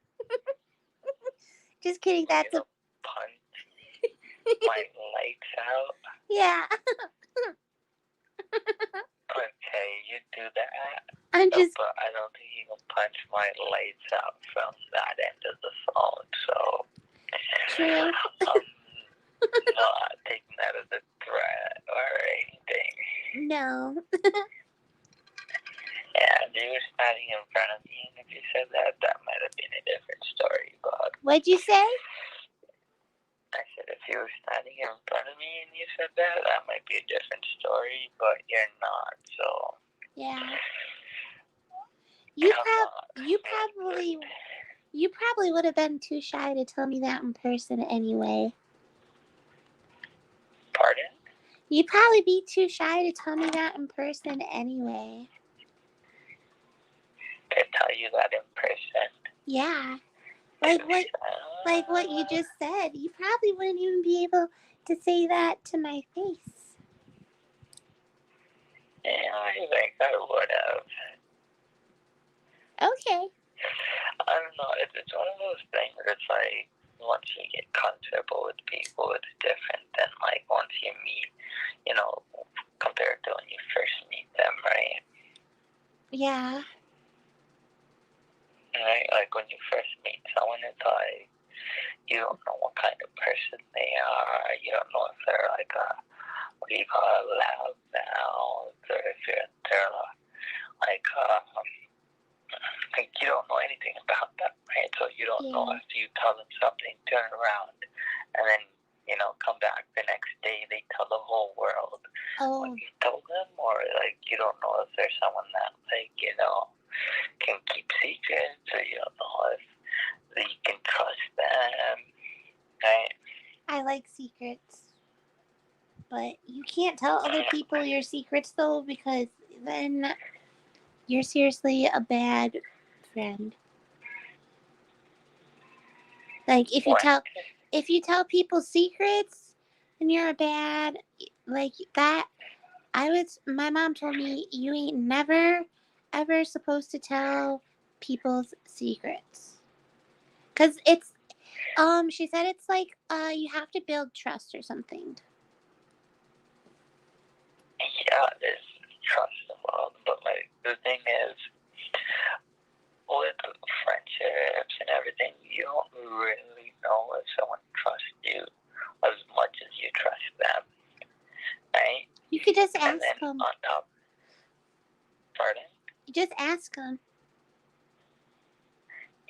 Just kidding, that's a... Punch my lights out? Yeah. Okay, you do that. I'm just... But I don't think you can punch my lights out from that end of the phone, so... True. Not taking that as a threat or anything. No. Yeah, if you were standing in front of me, and if you said that, that might have been a different story, but... What'd you say? I said if you were standing in front of me and you said that, that might be a different story, but you're not, so... Yeah. You probably would have been too shy to tell me that in person anyway. Pardon? You'd probably be too shy to tell me that in person anyway. To tell you that in person? Yeah. Like what you just said. You probably wouldn't even be able to say that to my face. Yeah, I think I would have. Okay. I don't know. It's one of those things. It's like once you get comfortable with people, it's different than like once you meet, compared to when you first meet them, right? Yeah. Right? Like when you first meet someone, it's like you don't know what kind of person they are. You don't know if they're like what do you call it, loud mouth, or if they're like like, you don't know anything about them, right? So you don't know if you tell them something, turn around, and then, come back the next day, they tell the whole world what you told them, or, like, you don't know if there's someone that, like, can keep secrets, or you don't know if you can trust them, right? I like secrets. But you can't tell other people your secrets, though, because then you're seriously a bad friend. Like, if you tell people secrets, then you're a bad, like, that. My mom told me you ain't never, ever supposed to tell people's secrets. Because she said it's like, you have to build trust or something. Yeah, there's trust involved, but, like, the thing is, with friendships and everything, you don't really know if someone trusts you as much as you trust them, right? You could just And ask then them. on top, pardon? You just ask them.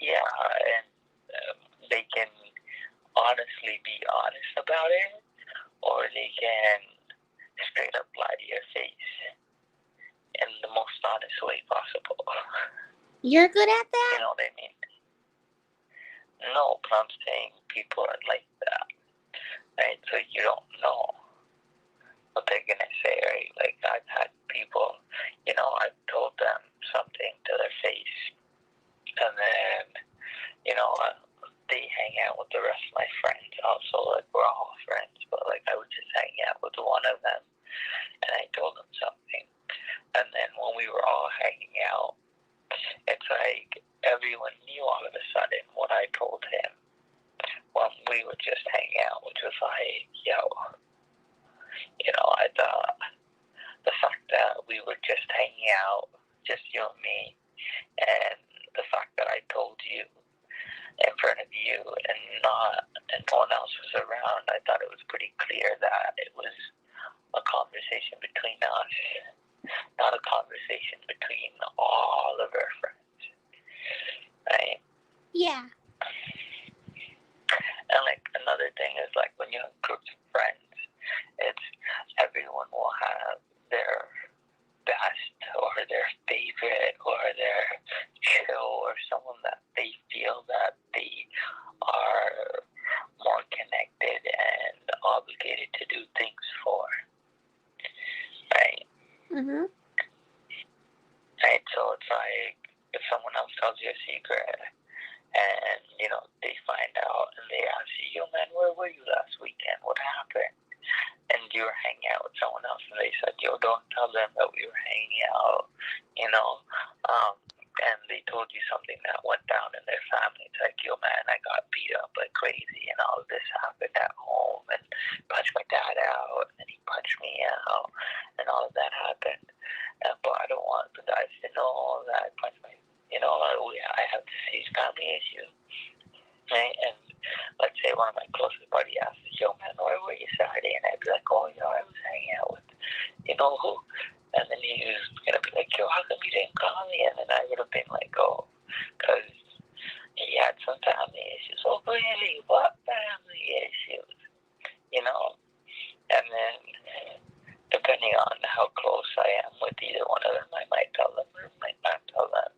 Yeah, and they can honestly be honest about it, or they can straight up lie to your face in the most honest way possible. You're good at that? You know what I mean? No, but I'm saying people are like that, right? So you don't know what they're going to say, right? Like, I've had people, I've told them something to their face, and then, they hang out with the rest of my friends also. Like, we're all friends, but, like, I would just hang out with one of them, and I told them something. And then when we were all hanging out, it's like everyone knew all of a sudden what I told him when we would just hang out, which was like, I thought the fact that we were just hanging out, just you and me, and the fact that I told you in front of you and no one else was around, I thought it was pretty clear that it was a conversation between us, not a conversation between all of our friends, right? Yeah. And, like, another thing is, like, when you have groups of friends, it's everyone will have their best or their favorite or their chill or someone that they feel that they are more connected and obligated to do things for, right? Mm-hmm. Right, so it's like if someone else tells you a secret and, they find out and they ask you, yo, man, where were you last weekend? What happened? And you were hanging out with someone else and they said, yo, don't tell them that we were hanging out, and they told you something that went down in their family. It's like, yo, man, I got beat up like crazy and all of this happened at home and punched my dad out and then he punched me out and all of that happened. But I don't want the guys to know that I punched my, I have this family issue, right? And let's say one of my closest buddies asked, yo, man, where were you Saturday? And I'd be like, oh, I was hanging out with, who? And then he was going to be like, yo, how come you didn't call me? And then I would have been like, oh, because he had some family issues. Oh, really? What family issues? And then depending on how close I am with either one of them, I might tell them or might not tell them.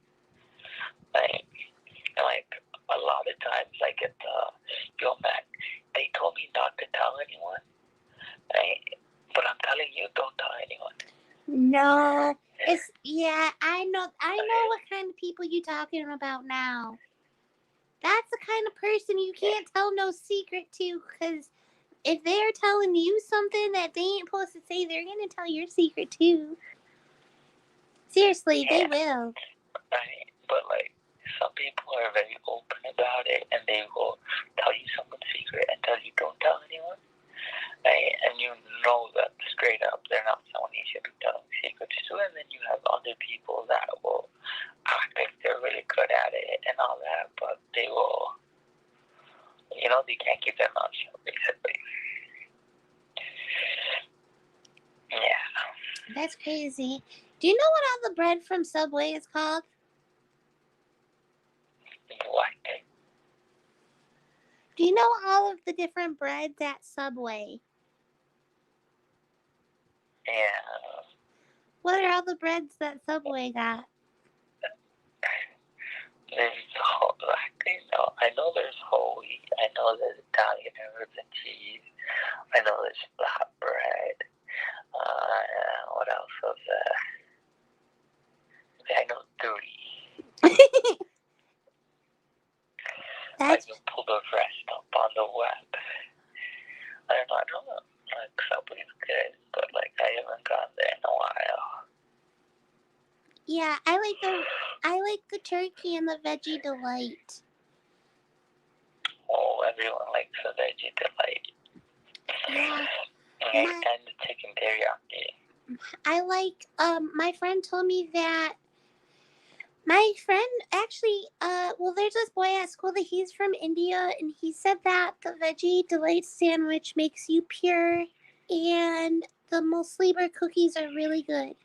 Right? And, like, a lot of times I get yo, man, they told me not to tell anyone, right? But I'm telling you, don't tell anyone. No, I know what kind of people you talking about now. That's the kind of person you can't tell no secret to, because if they're telling you something that they ain't supposed to say, they're gonna tell your secret too. Seriously, they will. Right, but, like, some people are very open about it, and they will tell you someone's secret and tell you don't tell anyone. Right? And you know that straight up they're not someone you should be telling secrets to, and then you have other people that will act like they're really good at it and all that, but they will, they can't keep their mouth shut, basically. Yeah. That's crazy. Do you know what all the bread from Subway is called? Do you know all of the different breads at Subway? Yeah. What are all the breads that Subway got? I know there's whole wheat. I know there's Italian herbs and cheese. I know there's flatbread. What else was there? I know 3. I can pull the rest up on the web. I don't know. Like, Subway's good, but like I haven't gone there in a while. Yeah, I like the turkey and the veggie delight. Oh, everyone likes the veggie delight. Yeah. And the chicken teriyaki. I like, my friend told me that my friend actually, well, there's this boy at school that he's from India, and he said that the veggie delight sandwich makes you pure, and the Musliber cookies are really good.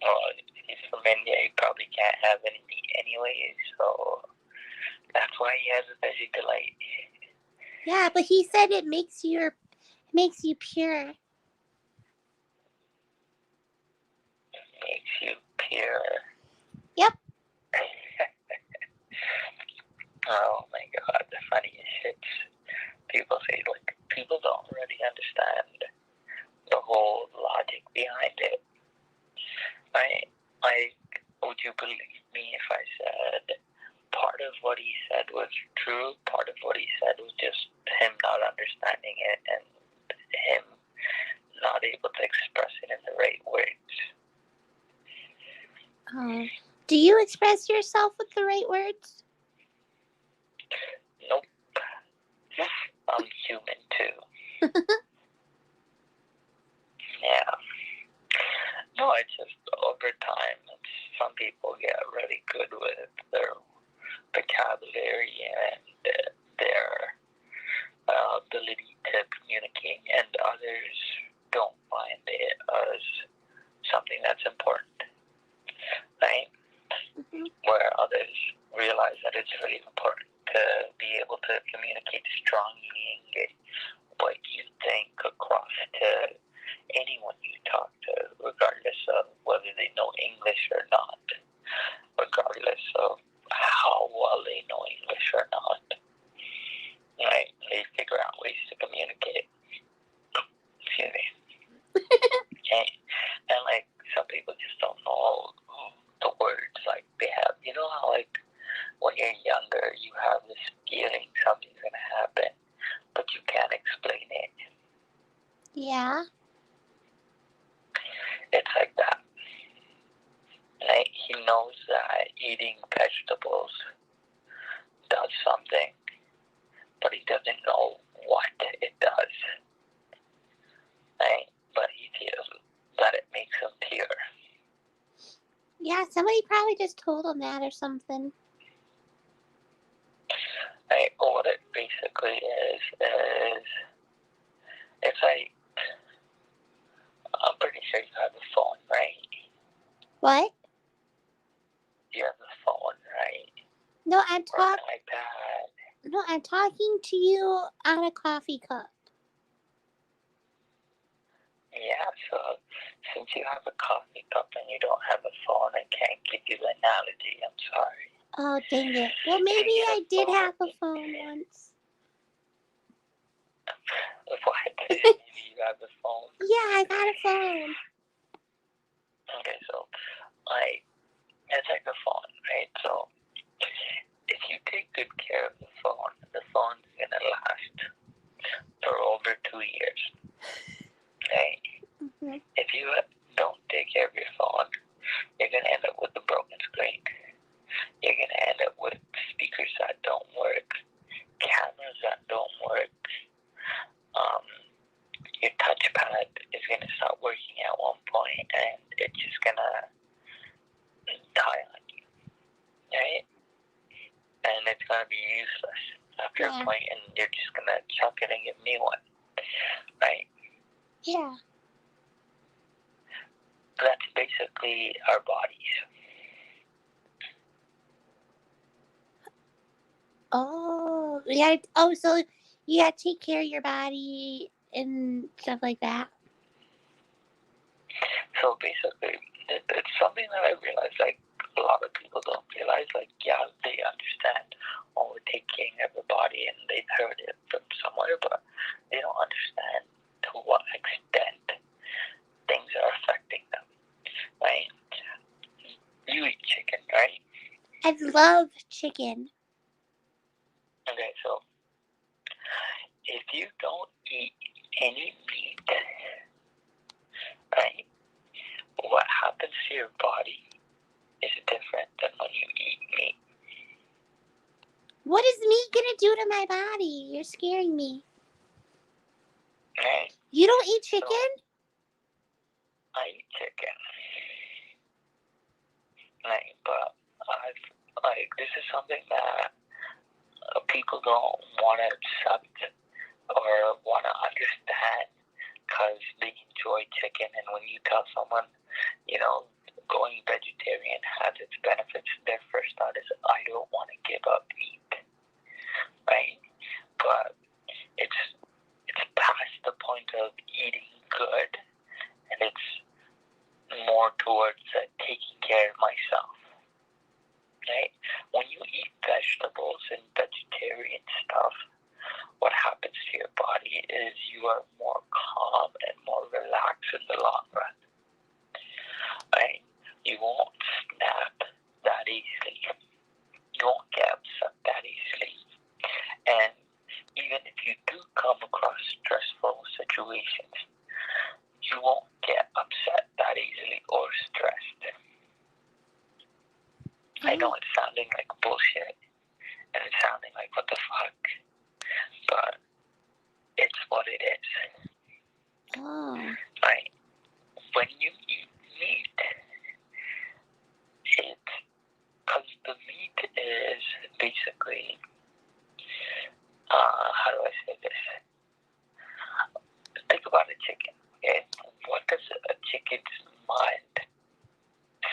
Well, he's from India. He probably can't have any meat anyway, so that's why he has a veggie delight. Yeah, but he said it makes you pure. Makes you pure. Yep. Oh my God, the funniest shit. People say, like, people don't really understand the whole logic behind it. Would you believe me if I said part of what he said was true, part of what he said was just him not understanding it and him not able to express it in the right words? Do you express yourself with the right words? Nope. I'm human too. Yeah. No, it's just over time, some people get really good with their vocabulary and their ability to communicate, and others don't find it as something that's important, right? Mm-hmm. Where others realize that it's really important to be able to communicate strongly and get what you think across to anyone you talk to, regardless of whether they know English or not, regardless of how well they know English or not. Right? They figure out ways to communicate. Excuse me. and like, some people just don't know the words like they have. You know how, like, when you're younger, you have this feeling something's gonna happen, but you can't explain it. Yeah. It's like that. Like, he knows that eating vegetables does something, but he doesn't know what it does. Right? But he feels that it makes him pure. Yeah, somebody probably just told him that or something. Right? But what it basically is it's like, I'm pretty sure you have a phone, right? What? You have a phone, right? No, I'm Or an iPad. No, I'm talking to you on a coffee cup. Yeah, so since you have a coffee cup and you don't have a phone, I can't give you the analogy. I'm sorry. Oh, dang it. Well, maybe I did have a phone once. What? Maybe you have a phone? Yeah, I got a phone. Okay, so, like, it's like a phone, right? So, if you take good care of the phone's gonna last for over 2 years, right? Mm-hmm. If you don't take care of your phone, you're gonna end up with a broken screen. You're gonna end up with speakers that don't work, cameras that don't work. Your touchpad is gonna stop working at one point, and it's just gonna die on you, right? And it's gonna be useless after a point, and you're just gonna chuck it and get a new one, right? Yeah. That's basically our bodies. Oh, yeah. Oh, so you got to take care of your body and stuff like that. So basically, it's something that I realized, like, a lot of people don't realize, like, yeah, they understand, oh, taking care of the body, and they've heard it from somewhere, but they don't understand to what extent things are affecting them, right? You eat chicken, right? I love chicken. Okay, so if you don't eat any meat, right, what happens to your body is different than when you eat meat. What is meat gonna do to my body? You're scaring me. Right? You don't eat chicken? So, I eat chicken. Right, but this is something that people don't want to accept or want to understand because they enjoy chicken. And when you tell someone, going vegetarian has its benefits, their first thought is, I don't want to give up meat, right? But it's past the point of eating good, and it's more towards taking care of myself, right? When you eat vegetables and vegetarian stuff, what happens to your body is you are more calm and more relaxed in the long run, right? You won't snap that easily. You won't get upset that easily. And even if you do come across stressful situations, you won't get upset that easily or stressed. I know it's sounding like bullshit, and it's sounding like what the fuck, but it's what it is. Oh. Right? When you eat meat, it's because the meat is basically, how do I say this? Think about a chicken, okay? What does a chicken's mind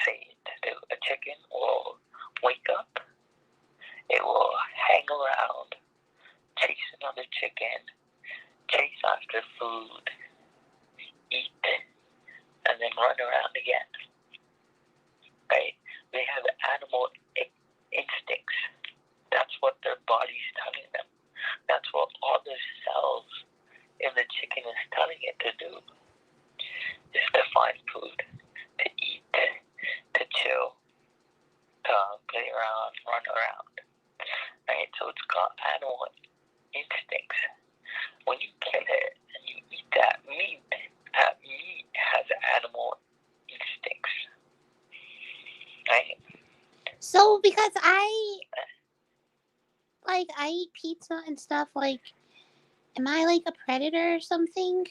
say to do? A chicken will wake up, it will hang around, chase another chicken, chase after food, eat, and then run around again. Right? They have animal instincts. That's what their body's telling them. That's what all the cells in the chicken is telling it to do. Is to find food, to eat, to chill, to play around, run around. Right? So it's got animal instincts. When you kill it and you eat that meat has animal instincts. Right? So because I eat pizza and stuff, like, am I like a predator or something?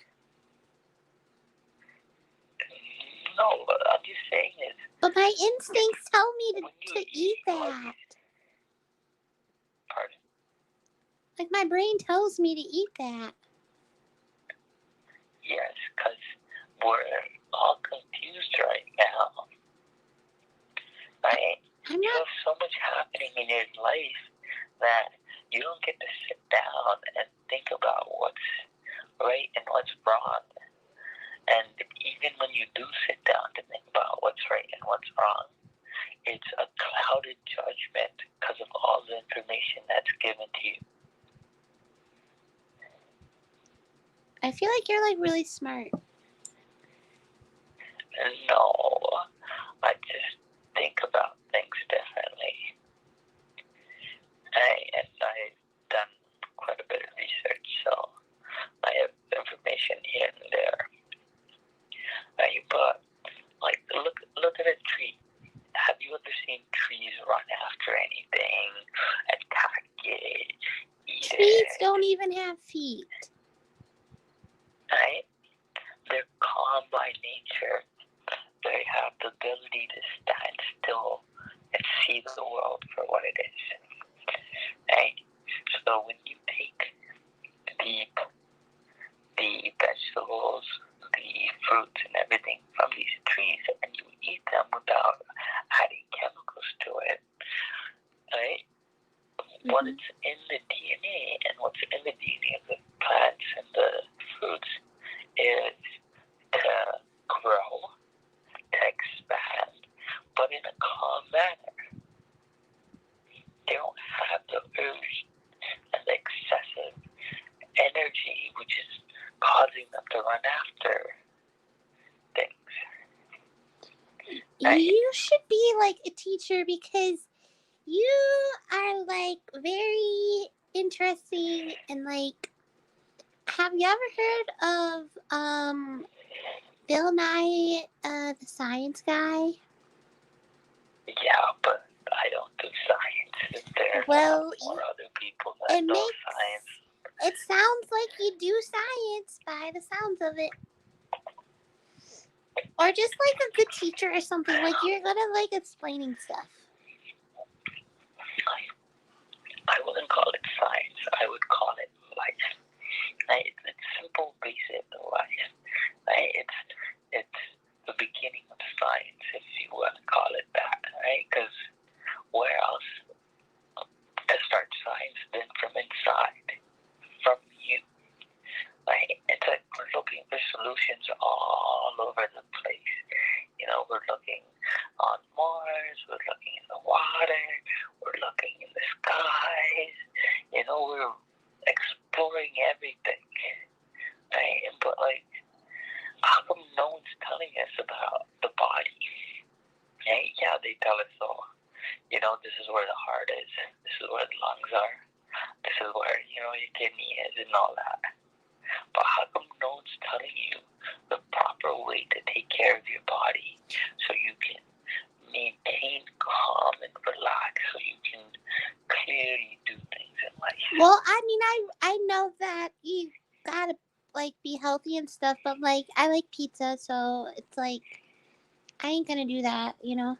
No, what I'm just saying is... But my instincts tell me to eat that. Pardon? Like, my brain tells me to eat that. Yes, because we're all confused right now. Right? I'm You not... have so much happening in your life that you don't get to sit down and think about what's right and what's wrong. And even when you do sit down to think about what's right and what's wrong, it's a clouded judgment because of all the information that's given to you. I feel like you're like really smart. No, I just think about things differently. And I've done quite a bit of research, so I have information here and there. Right? But like, look at a tree. Have you ever seen trees run after anything, attack it, eat Trees it? don't even have feet. Right? They're calm by nature. They have the ability to stand still and see the world for what it is. Right? So when you take the vegetables, the fruits and everything from these trees and you eat them without adding chemicals to it, right? What it's which is causing them to run after things. Right? You should be like a teacher because you are like very interesting and like. Have you ever heard of Bill Nye, the Science Guy? Yeah, but I don't do science. There are more other people that know science. It sounds like you do science by the sounds of it. Or just like a good teacher or something. Like you're good at like explaining stuff. I wouldn't call it science. I would call it life. Right? It's simple, basic life. Right? It's the beginning of science, if you want to call it that. Right? Because where else to start science than from inside, from you? Right? It's like we're looking for solutions all over the place. You know, we're looking on Mars, we're looking in the water, we're looking in the skies. You know, we're exploring everything. Right? But like, how come no one's telling us about the body? Right? Yeah, they tell us all. You know, this is where the heart is. This is where the lungs are. This is where, you know, your kidney is and all that. But how come no one's telling you the proper way to take care of your body so you can maintain calm and relax, so you can clearly do things in life? Well, I mean, I know that you gotta like be healthy and stuff, but like I like pizza, so it's like I ain't gonna do that, you know.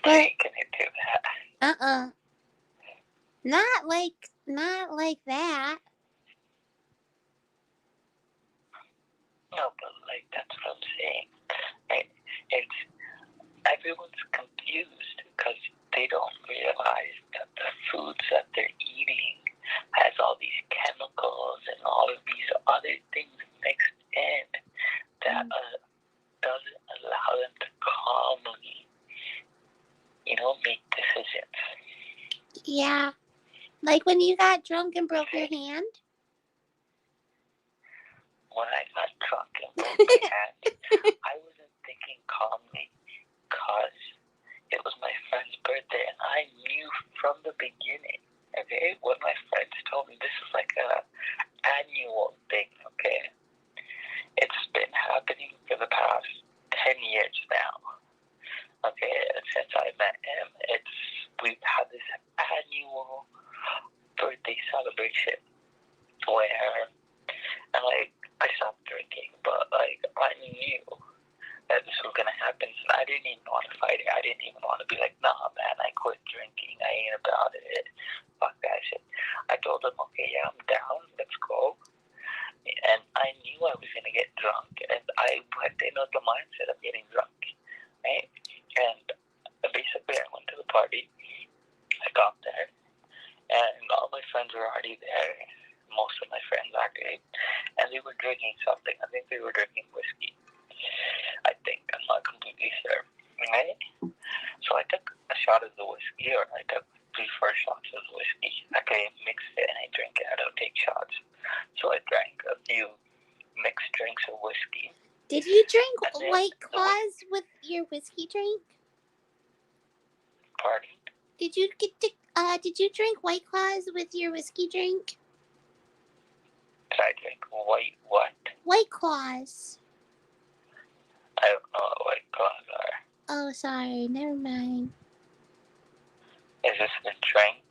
But you ain't gonna do that. Not like that. No, but like that's what I'm saying. Right? It's everyone's confused because they don't realize that the foods that they're eating has all these chemicals and all of these other things mixed in that doesn't allow them to calmly, you know, make decisions. Yeah. Like when you got drunk and broke your hand? When I got drunk and broke my hand, I wasn't thinking calmly because it was my friend's birthday and I knew from the beginning, okay, when my friends told me this is like a annual thing, okay? It's been happening for the past 10 years now, okay? Since I met him, we've had this annual birthday celebration where, and like, I stopped drinking, but like, I knew that this was gonna happen, and I didn't even want to fight it. I didn't even want to be like, nah, man, I quit drinking. I ain't about it. Fuck that shit. I told him, okay, yeah, I'm down. Let's go. And I knew I was gonna get drunk, and I went in with the mindset of getting drunk, right? And basically, I went to the party. I got there, and all my friends were already there. Most of my friends actually, and they were drinking something. I think they were drinking whiskey. I think, I'm not completely sure. Right? So I took a shot of the whiskey, or I took 3-4 shots of the whiskey. I mixed it and I drank it. I don't take shots. So I drank a few mixed drinks of whiskey. Did you drink White Claws with your whiskey drink? Pardon? Did you drink White Claws with your whiskey drink? Did I drink white what? White Claws. I don't know what White Claws are. Oh, sorry. Never mind. Is this the drink?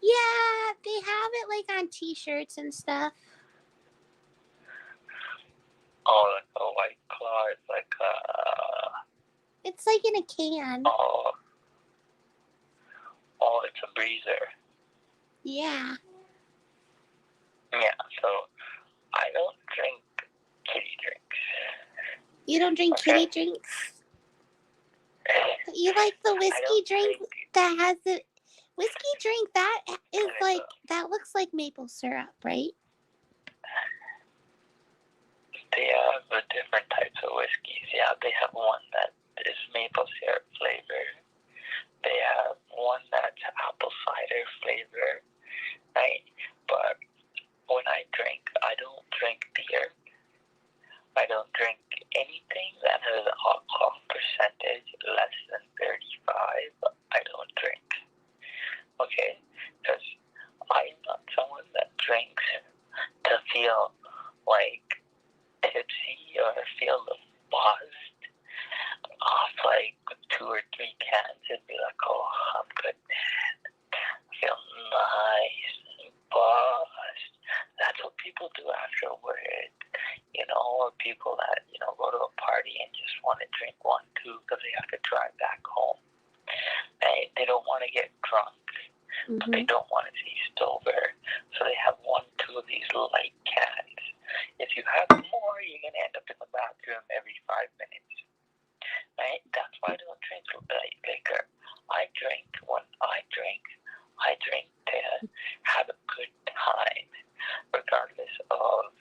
Yeah, they have it like on T-shirts and stuff. Oh, like a White Claw. It's like It's like in a can. Oh, it's a breezer. Yeah. Yeah, so I don't drink kitty drinks. You don't drink kitty drinks? You like the whiskey drink that has the whiskey drink that is like that looks like maple syrup, right? They have different types of whiskeys. Yeah, they have one that is maple syrup flavor. They have one that's apple cider flavor, right? But They don't want to see silver, so they have 1, 2 of these light cans. If you have more, you're going to end up in the bathroom every 5 minutes. Right? That's why I don't drink light liquor. When I drink to have a good time, regardless of,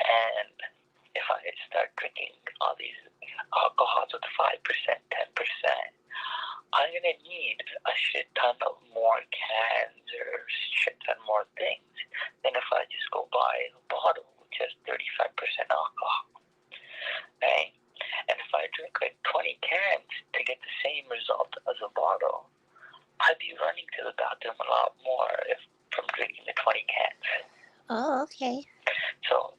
and if I start drinking all these alcohols with 5%, 10%, I'm going to need a shit ton of more cans or shit ton more things than if I just go buy a bottle with just 35% alcohol. Right? And if I drink like 20 cans to get the same result as a bottle, I'd be running to the bathroom a lot more from drinking the 20 cans. Oh, okay. So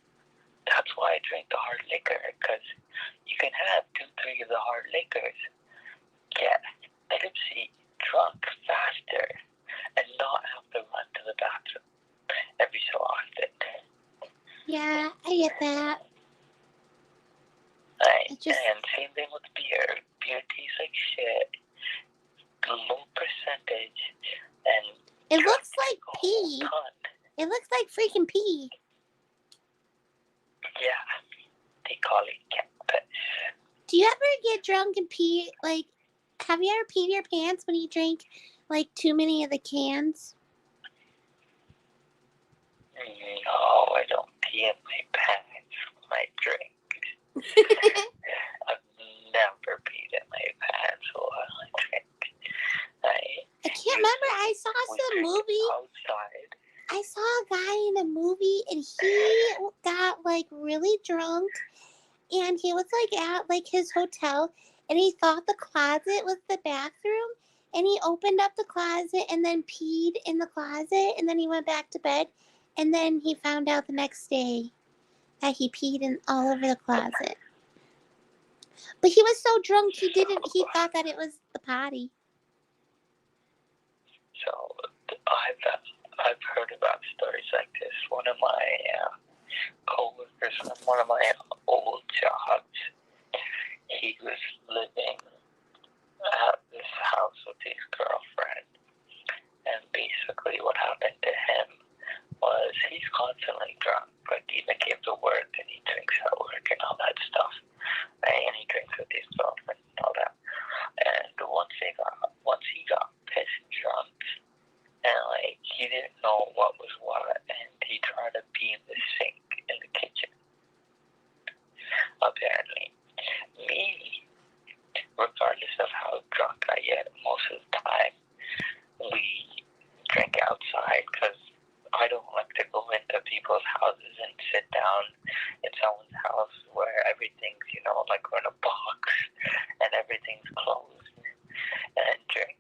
that's why I drink the hard liquor, because you can have 2, 3 of the hard liquors, get tipsy, drunk faster, and not have to run to the bathroom every so often. Yeah, I get that. Right? And same thing with beer. Beer tastes like shit, low percentage, and it looks like pee. It looks like freaking pee. Yeah, they call it campus. Do you ever get drunk and pee? Like, have you ever peed your pants when you drink like too many of the cans? No, I don't pee in my pants when I drink. I've never peed in my pants while I drink. I can't remember. I saw some movie. Outside. I saw a guy in a movie, and he got like really drunk, and he was like at like his hotel, and he thought the closet was the bathroom, and he opened up the closet and then peed in the closet, and then he went back to bed, and then he found out the next day that he peed in all over the closet. But he was so drunk he thought that it was the potty. So I've heard about stories like this. One of my coworkers from one of my old jobs, he was living at this house with his girlfriend, and basically what happened to him was he's constantly drunk, like even came to work and he drinks at work and all that stuff, right? And he drinks with his girlfriend and all that. And once he got pissed drunk, and like he didn't know what was what, and he tried to pee in the sink in the kitchen. Apparently, me, regardless of how drunk I get, most of the time we drink outside because I don't like to go into people's houses and sit down in someone's house where everything's, like we're in a box and everything's closed and drink.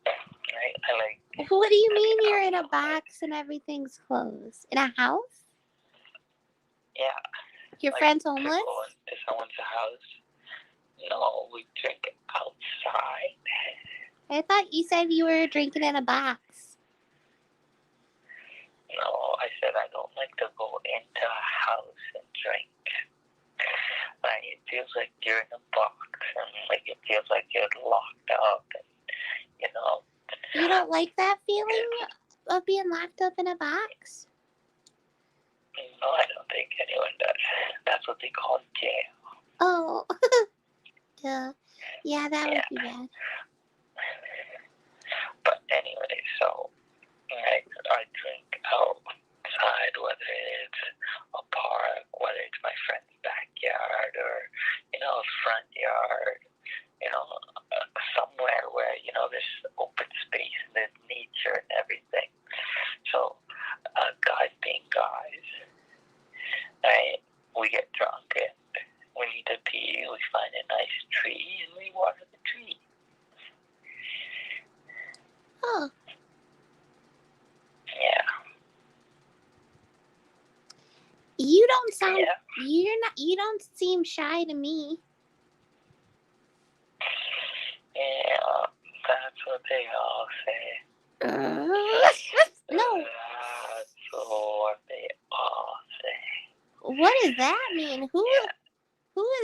Right? What do you mean you're in a box and everything's closed? In a house? Yeah. Your friend's homeless? To go into someone's house? No, we drink outside. I thought you said you were drinking in a box. No, I said I don't like to go into a house and drink. Like, it feels like you're in a box, and like it feels like you're locked up, and You don't like that feeling of being locked up in a box? No, I don't think anyone does. That's what they call jail. Oh, yeah, that would be bad. But anyway, so I drink outside, whether it's a park, whether it's my friend's backyard, or a front yard, somewhere where there's open space and there's nature and everything. So guys being guys, right? We get drunk and we need to pee. We find a nice tree and we water the tree. Oh. Yeah. You don't sound. Yeah. You don't seem shy to me. Yeah, that's what they all say. No. That's what they all say. What does that mean? Who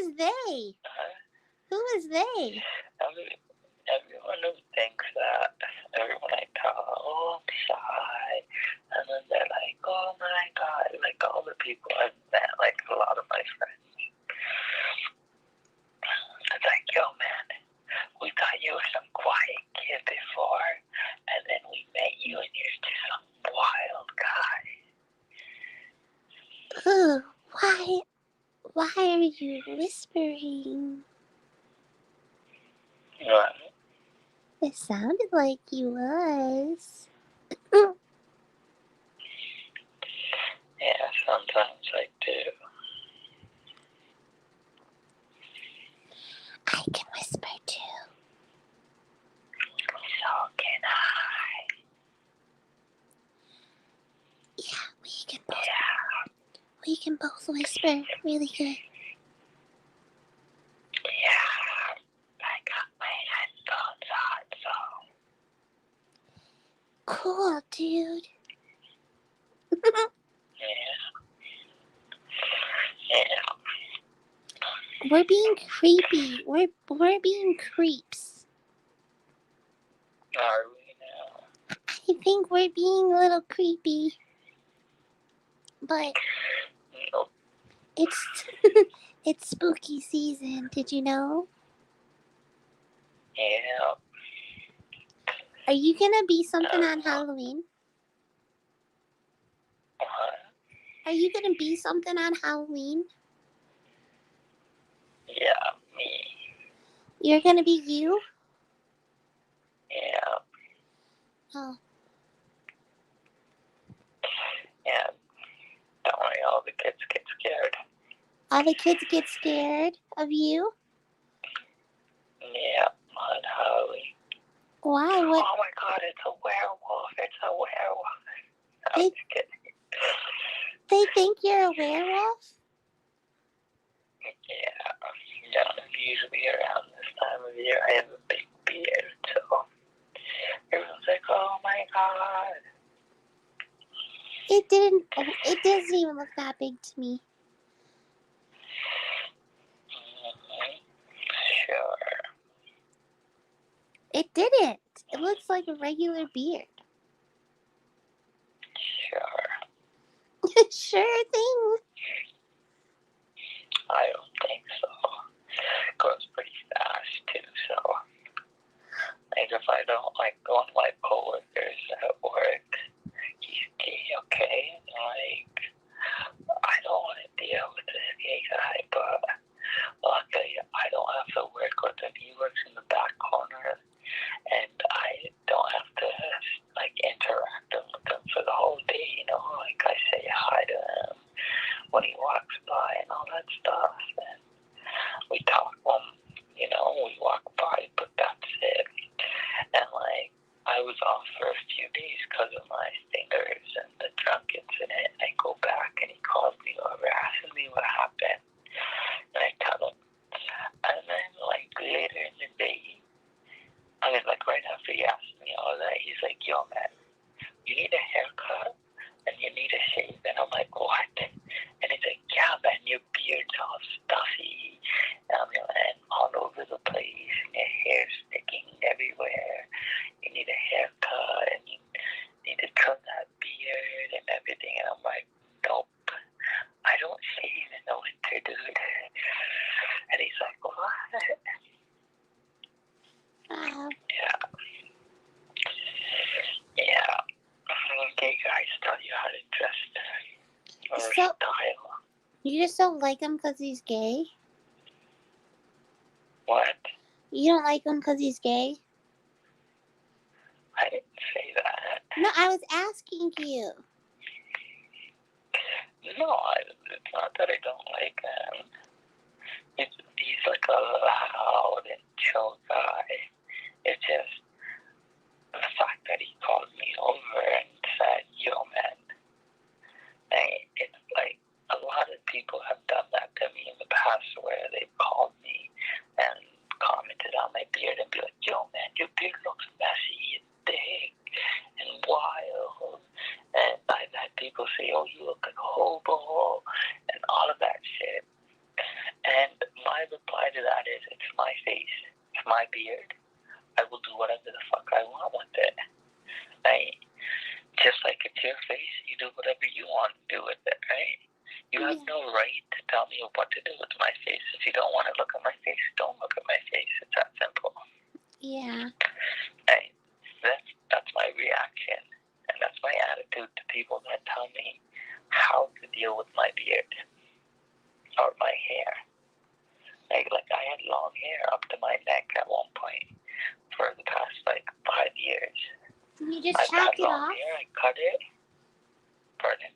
is they? Who is they? Everyone who thinks that you and you're just a wild guy. Ooh, why are you whispering? What? It sounded like you was. Yeah, sometimes I do. I can whisper too. So can I. Yeah, we can both whisper really good. Yeah, I got my headphones on, so. Cool, dude. Yeah. We're being creepy. We're being creeps. Are we now? I think we're being a little creepy. But Nope. it's it's spooky season, did you know? Yeah. Are you gonna be something on Halloween? What? Are you gonna be something on Halloween? Yeah, me. You're gonna be you? Yeah. Oh. Yeah. Don't worry, all the kids get scared. All the kids get scared of you? Yeah, on Halloween. Why? What? Oh my god, it's a werewolf. It's a werewolf. I'm They- just kidding. They think you're a werewolf? Yeah, usually around this time of year I have a big beard, so everyone's like, oh my god. It doesn't even look that big to me. Sure. It didn't. It looks like a regular beard. Sure. Sure thing. I don't think so. It goes pretty fast too, so like if I don't like one of my coworkers at work, he's gay, okay? Like I don't want to deal with this gay guy, but luckily I don't have to work with him. He works in the back corner and I don't have to like interact with him for the whole day, you know, like I say hi to him when he walks by and all that stuff, and we talk when, you know, we walk by, but that's it. And like I was off for a few days because of my fingers and the drunk incident. I go back and he calls me over, asking me what happened, and I tell him. And then like later in the day, I mean like right after he asked me all that, he's like, yo man, you need a haircut and you need a shave. And I'm like, what? And he's like, yeah man, your beard's all stuffy and all over the place and your hair's sticking everywhere. You need a haircut and you need to trim that beard and everything. And I'm like, nope, I don't shave in the winter, dude. And he's like, what? Wow. Yeah. Gay guys tell you how to dress or So- style. You just don't like him because he's gay? What? You don't like him because he's gay? I didn't say that. No, I was asking you. No, it's not that I don't like him. He's like a loud and chill guy. It's just the fact that he called me over and said, yo man, it's like a lot of people have done that to me in the past where they've called me and commented on my beard and be like, yo man, your beard looks messy and big and wild. And I've had people say, oh, you look like a hobo and all of that shit. And my reply to that is, it's my face, it's my beard. I will do whatever the fuck I want with it. Right? Just like it's your face, you do whatever you want to do with it, right? You have no right to tell me what to do with my face. If you don't want to look at my face, don't look at my face. It's that simple. Yeah. Right? That's my reaction. people that tell me how to deal with my beard or my hair. Like I had long hair up to my neck at one point for the past 5 years. You just chopped it off? Hair, I cut it. Pardon?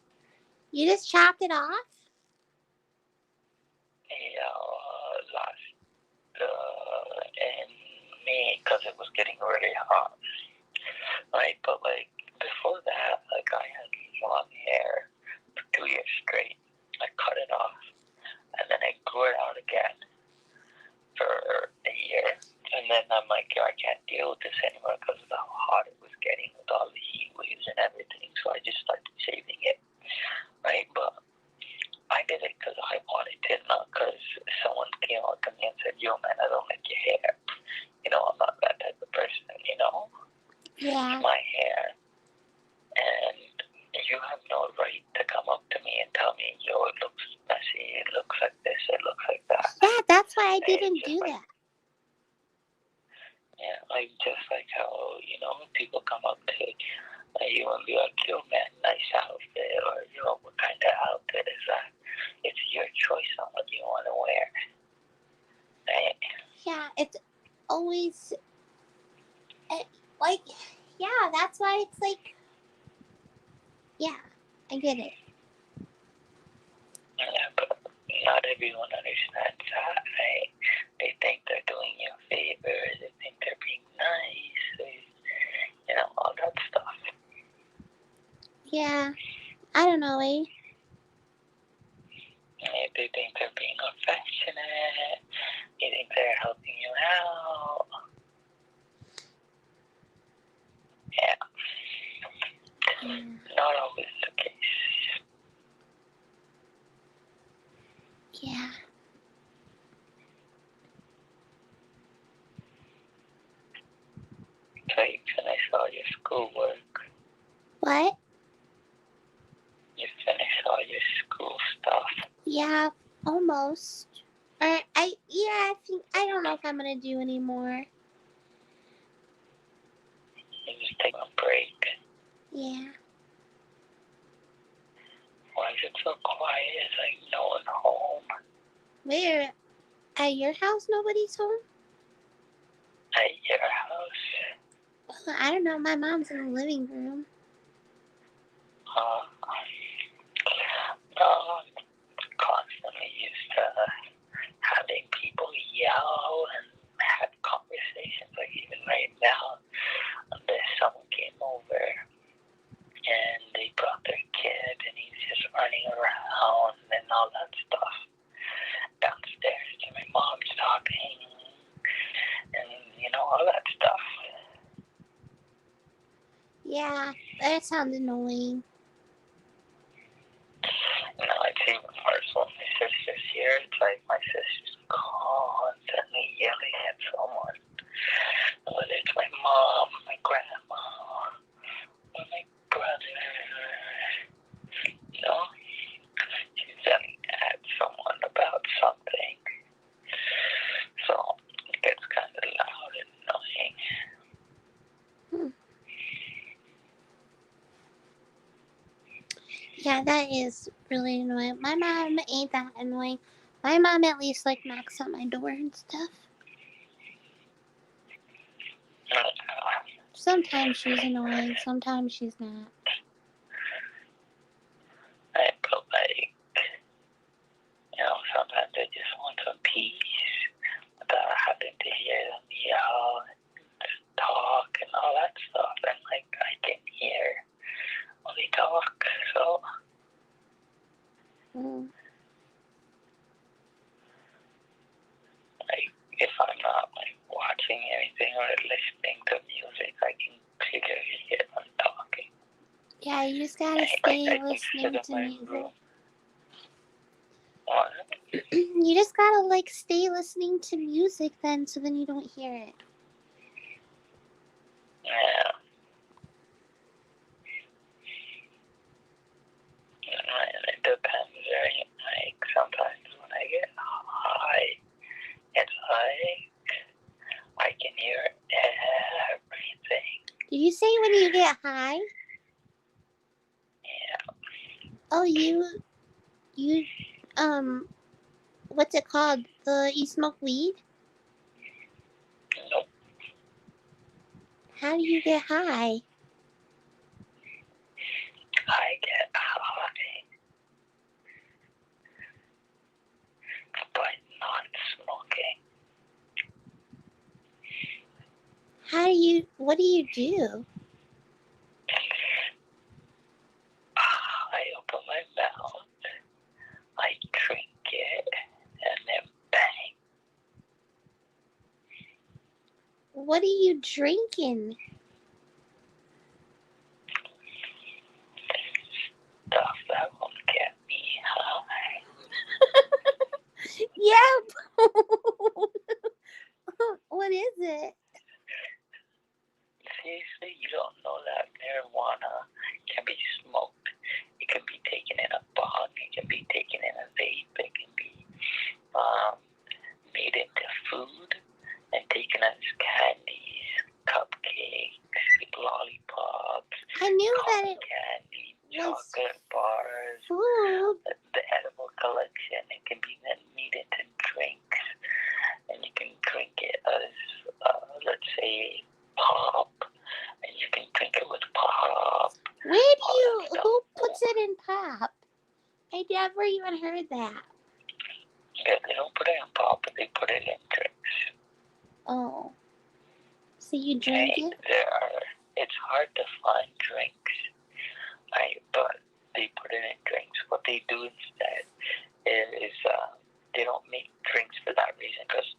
You just chopped it off? In May, because it was getting really hot. Right, but before that, I had long hair for 2 years straight. I cut it off, and then I grew it out again for a year. And then I'm like, I can't deal with this anymore because of how hot it was getting with all the heat waves and everything. So I just started shaving it, right? But I did it because I wanted to, not because someone came up to me and said, yo, man, I don't like your hair. I'm not that type of person, Yeah. It's my hair. And you have no right to come up to me and tell me, yo, it looks messy, it looks like this, it looks like that. Yeah, that's why I didn't do that. Yeah, just like how, people come up to you and be like, yo, man, nice outfit, or, what kind of outfit is that? It's your choice on what you want to wear. Right? Yeah, it's always, that's why it's yeah, I get it. Yeah, but not everyone understands that, right? They think they're doing you a favor, they think they're being nice, all that stuff. Yeah, I don't know, eh? They think they're being affectionate, they think they're helping you out. Yeah. Not always the case. Yeah. So you finished all your schoolwork. What? You finished all your school stuff. Yeah, almost. I think, I don't know if I'm gonna do anymore. You just take a break. Yeah. Why is it so quiet? It's no one home. Where? At your house, nobody's home? At your house? Well, I don't know. My mom's in the living room. Constantly used to having people yell and have conversations. Like even right now, someone came over and they brought their kid and he's just running around and all that stuff. Downstairs to my mom's talking and all that stuff. Yeah, that sounds annoying. It's even worse when my sister's here. It's like my sister's constantly yelling at someone. Whether it's my mom, my grandma, or my brother. She's yelling at someone about something. So it gets kind of loud and annoying. Yeah, that is really annoying. My mom ain't that annoying. My mom at least knocks on my door and stuff. Sometimes she's annoying, sometimes she's not. Sometimes I just want some peace without having to hear them yell and talk and all that stuff. And I can hear when they talk, so. If I'm not watching anything or listening to music, I can clearly hear them talking. Yeah, you just gotta stay listening to music. What? You just gotta stay listening to music then, so then you don't hear it. Yeah. It depends, right? Sometimes when I get high, it's I can hear everything. Did you say when you get high? Oh, you, what's it called? You smoke weed? Nope. How do you get high? I get high by not smoking. What do you do? I open my mouth, I drink it, and then bang. What are you drinking? Stuff that won't get me high. Yep. What is it? Seriously, you don't know that marijuana can be smoked. It can be taken in a bong. It can be taken in a vape. It can be made into food and taken as candies, cupcakes, lollipops, I knew that cotton it candy, was chocolate bars, food. the edible collection. It can be then made into drinks, and you can drink it as, let's say, pop, and you can drink it with pop. Who puts it in pop? I never even heard that. Yeah, they don't put it in pop, but they put it in drinks. Oh. So you drink Right? it? It's hard to find drinks, right? But they put it in drinks. What they do instead is they don't make drinks for that reason, because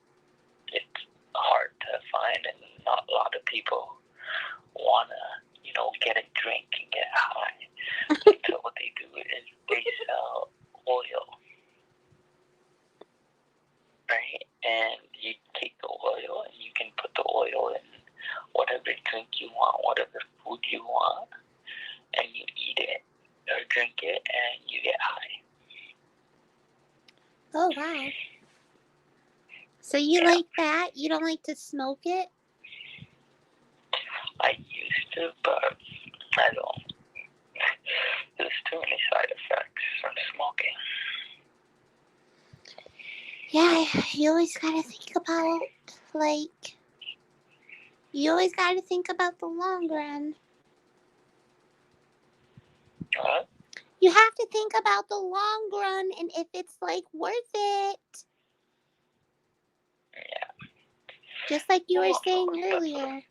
it's hard to find, and not a lot of people want to, get a drink and get high. So what they do is they sell oil, right? And you take the oil and you can put the oil in whatever drink you want, whatever food you want, and you eat it or drink it and you get high. Oh, wow. So you like that? You don't like to smoke it? I used to, but I don't. There's too many side effects from smoking. Yeah, you always gotta think about, the long run. What? You have to think about the long run and if it's, worth it. Yeah. Just like you were saying earlier.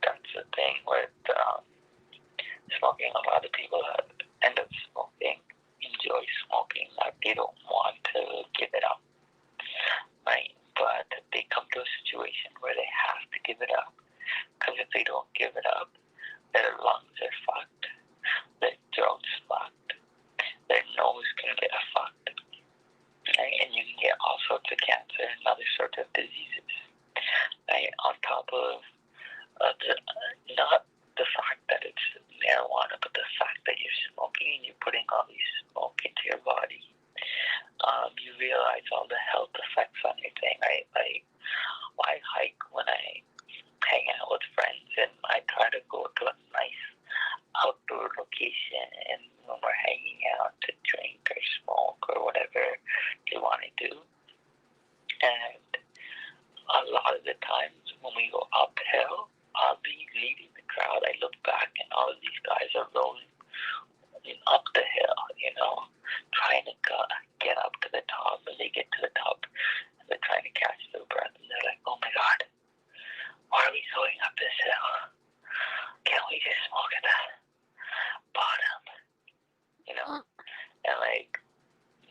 That's the thing with smoking. A lot of people that end up smoking enjoy smoking, that they don't want to give it up, right? But they come to a situation where they have to give it up, because if they don't give it up, their lungs are fucked, their throat's fucked, their nose can get fucked, right? And you can get all sorts of cancer and other sorts of diseases, right? On top of not the fact that it's marijuana, but the fact that you're smoking and you're putting all these smoke into your body, you realize all the health effects on your thing, right? Like, I hike when I hang out with friends, and I try to go to a nice outdoor location, and when we're hanging out, to drink or smoke or whatever they want to do. And a lot of the times when we go uphill, I'll be leading the crowd. I look back and all of these guys are rolling up the hill, trying to get up to the top. And they get to the top and they're trying to catch their breath, and they're like, oh my God, why are we going up this hill? Can't we just smoke at the bottom? And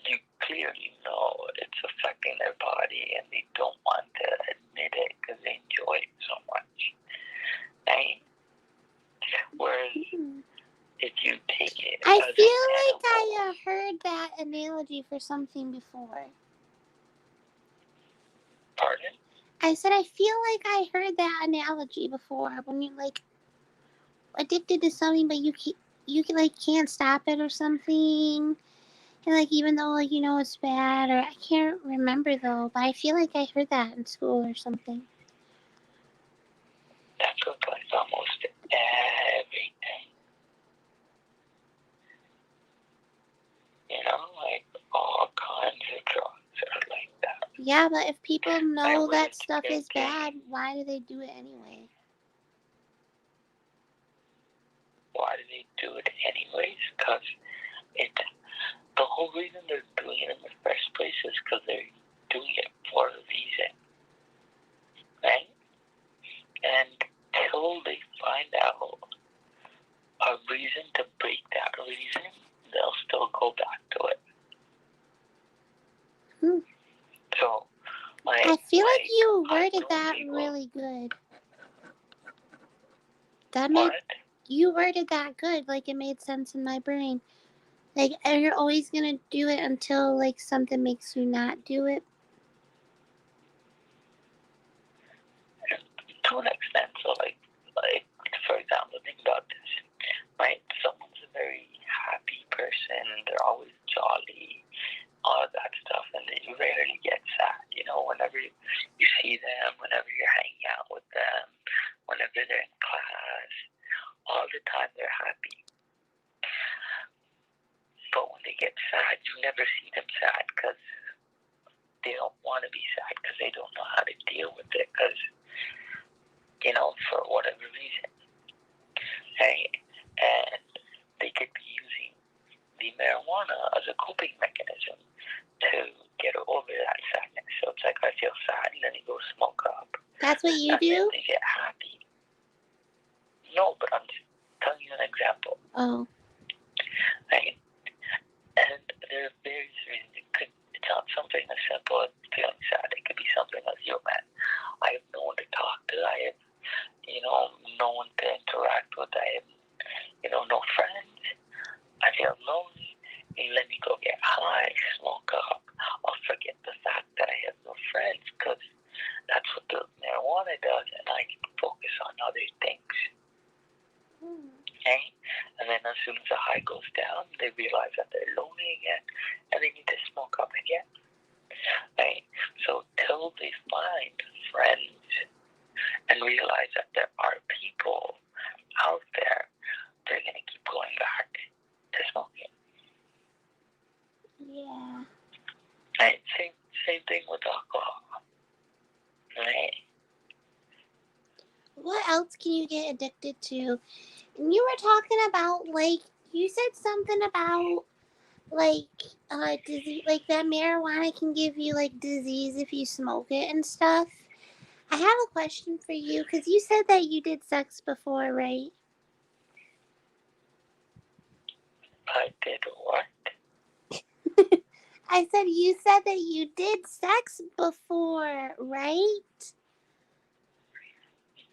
you clearly know it's affecting their body, and they don't want to admit it because they enjoy it so much, right? Whereas if you take it, I feel like I heard that analogy for something before. Pardon? I said I feel like I heard that analogy before, when you're addicted to something, but you can't stop it or something. And even though it's bad, or I can't remember though, but I feel like I heard that in school or something. That's with almost everything. Yeah, but if people know was that stuff is thinking, bad, why do they do it anyway? why do they do it anyways? Because the whole reason they're doing it in the first place is because they're doing it for a reason, right? And till they find out a reason to break that reason, they'll still go back to it. So, I feel like you I've worded known that people- really good. That What? made you worded that good. Like it made sense in my brain. Like you're always gonna do it until like something makes you not do it. To an extent, so like for example, think about this, right? Someone's a very happy person, they're always jolly, all of that stuff, and they rarely get sad. You know, whenever you see them, whenever you're hanging out with them, whenever they're in class, all the time they're happy. But when they get sad, you never see them sad because they don't want to be sad because they don't know how to deal with it because, you know, for whatever reason. Right? And they could be using the marijuana as a coping mechanism to get over that sadness. So it's like, I feel sad, and then you go smoke up. That's what you and do? then they get happy. No, but I'm just telling you an example. Oh. Right? And there are various reasons. It's not something as simple as feeling sad. It could be something as, yo, man, I have no one to talk to. I have, you know, no one to interact with. I have, you know, no friends. I feel lonely. And let me go get high, smoke up. I'll forget the fact that I have no friends because that's what the marijuana does, and I can focus on other things. Okay? And then as soon as the high goes down, they realize that they're lonely again, and they need to smoke up again. Right? So till they find friends and realize that there are people out there, they're going to keep going back to smoking. Yeah. Right? Same thing with alcohol. Right? What else can you get addicted to? And you were talking about like you said something about like disease, like that marijuana can give you like disease if you smoke it and stuff. I have a question for you because you said that you did sex before, right? I did what? I said you said that you did sex before, right?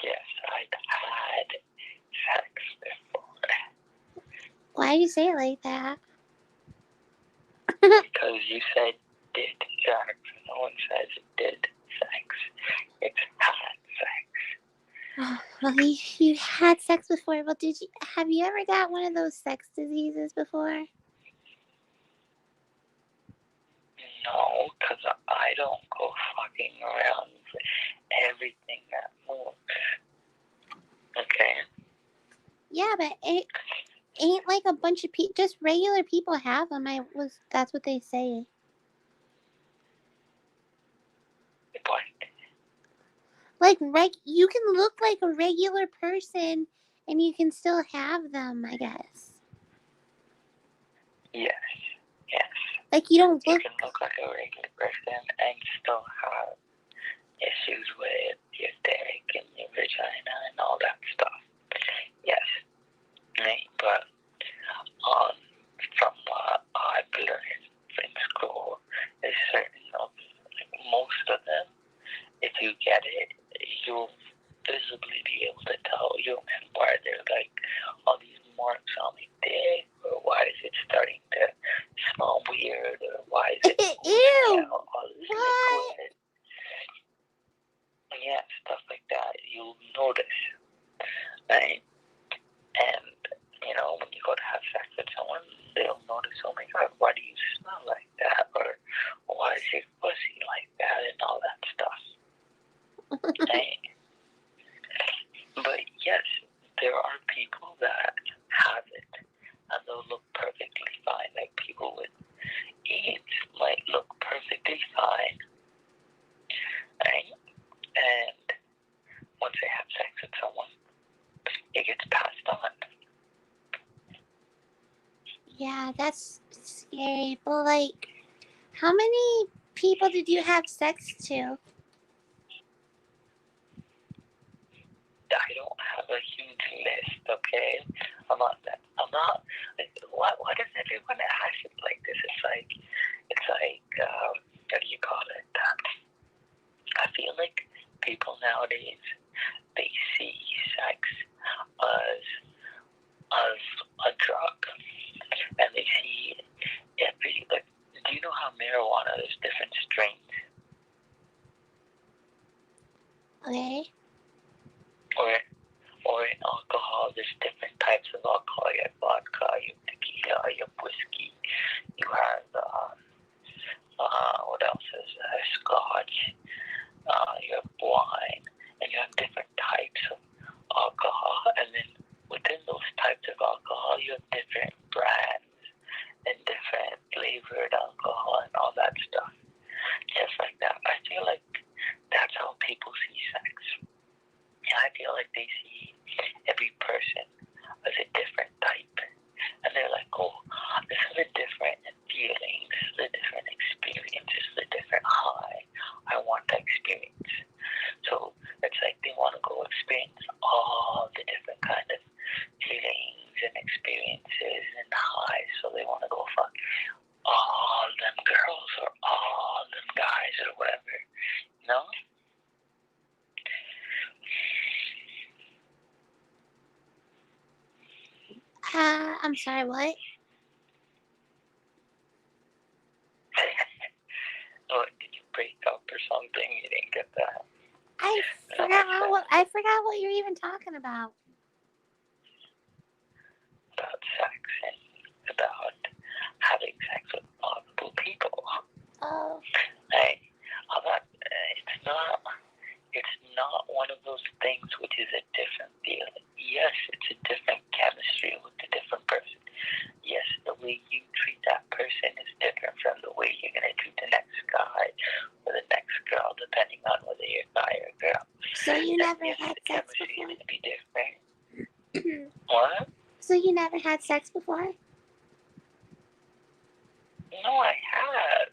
Yes, I'd had sex before. Why do you say it like that? Because you said did sex. No one says did sex. It's had sex. Oh, well, you had sex before. Well, have you ever got one of those sex diseases before? No, because I don't go fucking around with everything that moves. Okay? Yeah, but it ain't like a bunch of people. Just regular people have them. That's what they say. What? Like you can look like a regular person, and you can still have them. I guess. Yes. Yes. Like you don't You look. can look like a regular person and still have issues with your dick and your vagina and all that stuff. Yes. Right? But from what I've learned in school, is certain of most of them, if you get it, you'll visibly be able to tell you and why there's like all these marks on my dick, or why is it starting to smell weird, or why is it Ew! out all this What? liquid. Yeah, stuff like that. You'll notice, right? And you know, when you go to have sex with someone, they'll notice, oh my god, why do you smell like that? Or why is your pussy like that? And all that stuff. Right? But yes, there are people that have it and they'll look perfectly fine. Like people with AIDS might look perfectly fine Yeah, that's scary. But like, how many people did you have sex to? I don't have a huge list, okay? I'm not. Like, why does everyone ask it like this? It's like, what do you call it? I feel like people nowadays, they see sex as a drug, and they see every, like, do you know how marijuana is different strains? Okay. Or in alcohol, there's different types of alcohol. You have vodka, you have tequila, you have whiskey, you have, what else is there? Scotch, you have wine, and you have different types of alcohol. And then within those types of alcohol, you have different brands and different flavored alcohol and all that stuff. Just like that. I feel like that's how people see sex. And I feel like they see every person as a different type. And they're like, oh, this is a different feeling, this is a different experience, this is a different high. I want that experience. So it's like they want to go experience all the different kind of feelings and experiences and highs. So they want to go fuck all them girls or all them guys or whatever, you know? I'm sorry, what? Oh, did you break up or something? You didn't get that? I forgot what you're even talking about. About sex and about having sex with multiple people. Oh. Hey, it's not one of those things which is a different feeling. Yes, it's a different chemistry with a different person. Yes, the way you treat that person is different from the way you're going to treat the next guy or the next girl, depending on whether you're a guy or a girl. So you never yes, had the sex chemistry before? is going to be different. What? So you never had sex before? No, I have.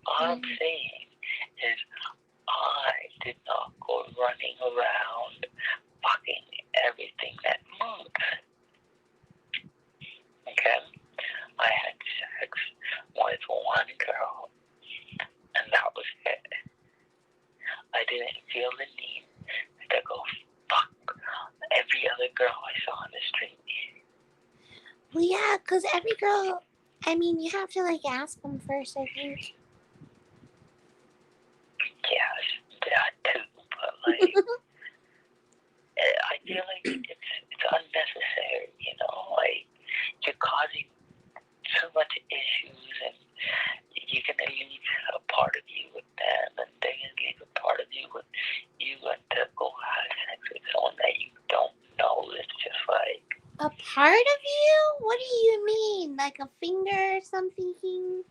All I'm saying is I did not go running around fucking everything that moves. Okay? I had sex with one girl, and that was it. I didn't feel the need to go fuck every other girl I saw on the street. Well, yeah, because every girl, I mean, you have to, like, ask them first, I think. Yes, that too, but, like, I feel like it's unnecessary, you know? Like, you're causing so much issues, and you're going to leave a part of you with them, and they're going to leave a part of you with you, and to go have sex with someone that you don't know is just like... A part of you? What do you mean? Like a finger or something?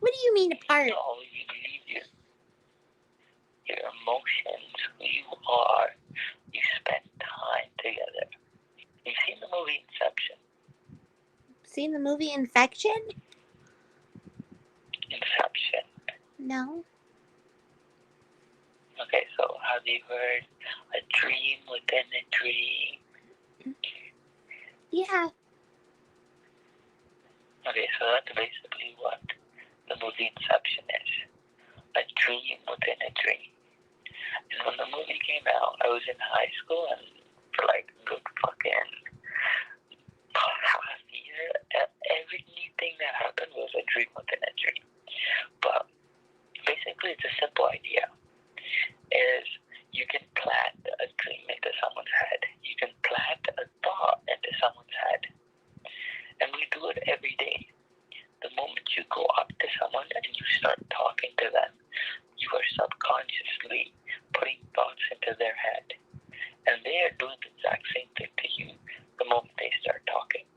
What do you mean a part? No, you leave your emotions, who you are, you spend time together. You've seen the movie Inception? Seen the movie Infection? Inception. No. Okay, so have you heard a dream within a dream? Yeah. Okay, so that's basically what the movie Inception is. A dream within a dream. And when the movie came out, I was in high school, and for like a good fucking half year, every new thing that happened was a dream within a dream. But basically, it's a simple idea. Is you can plant a dream into someone's head. You can plant a thought into someone's head. And we do it every day. The moment you go up to someone and you start talking to them, you are subconsciously putting thoughts into their head. And they are doing the exact same thing to you the moment they start talking.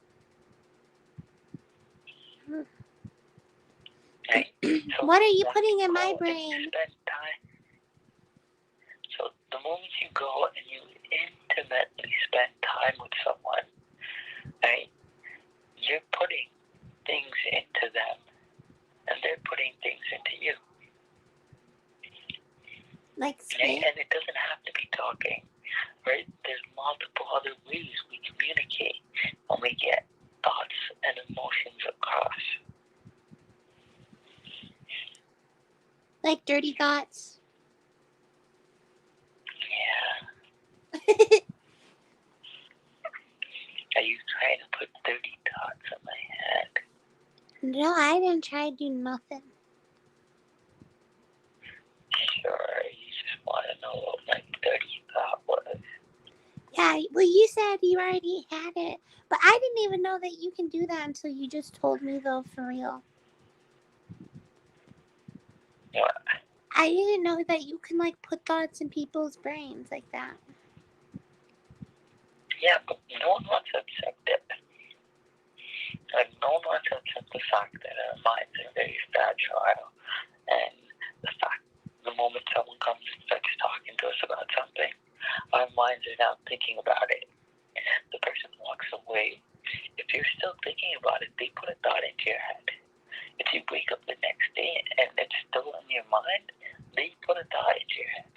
Right? So what are you putting in my brain? So the moment you go and you intimately spend time with someone, right, Like dirty thoughts? Yeah. Are you trying to put dirty thoughts in my head? No, I didn't try to do nothing. Sure, you just want to know what my dirty thought was. Yeah, well, you said you already had it. But I didn't even know that you can do that until you just told me, though, for real. What? I didn't know that you can, like, put thoughts in people's brains like that. Yeah, but no one wants to accept it. Like, no one wants to accept the fact that our minds are very fragile. And the fact, the moment someone comes and starts talking to us about something, our minds are now thinking about it. The person walks away. If you're still thinking about it, they put a thought into your head. If you wake up the next day and it's still in your mind, they put a thought into your head.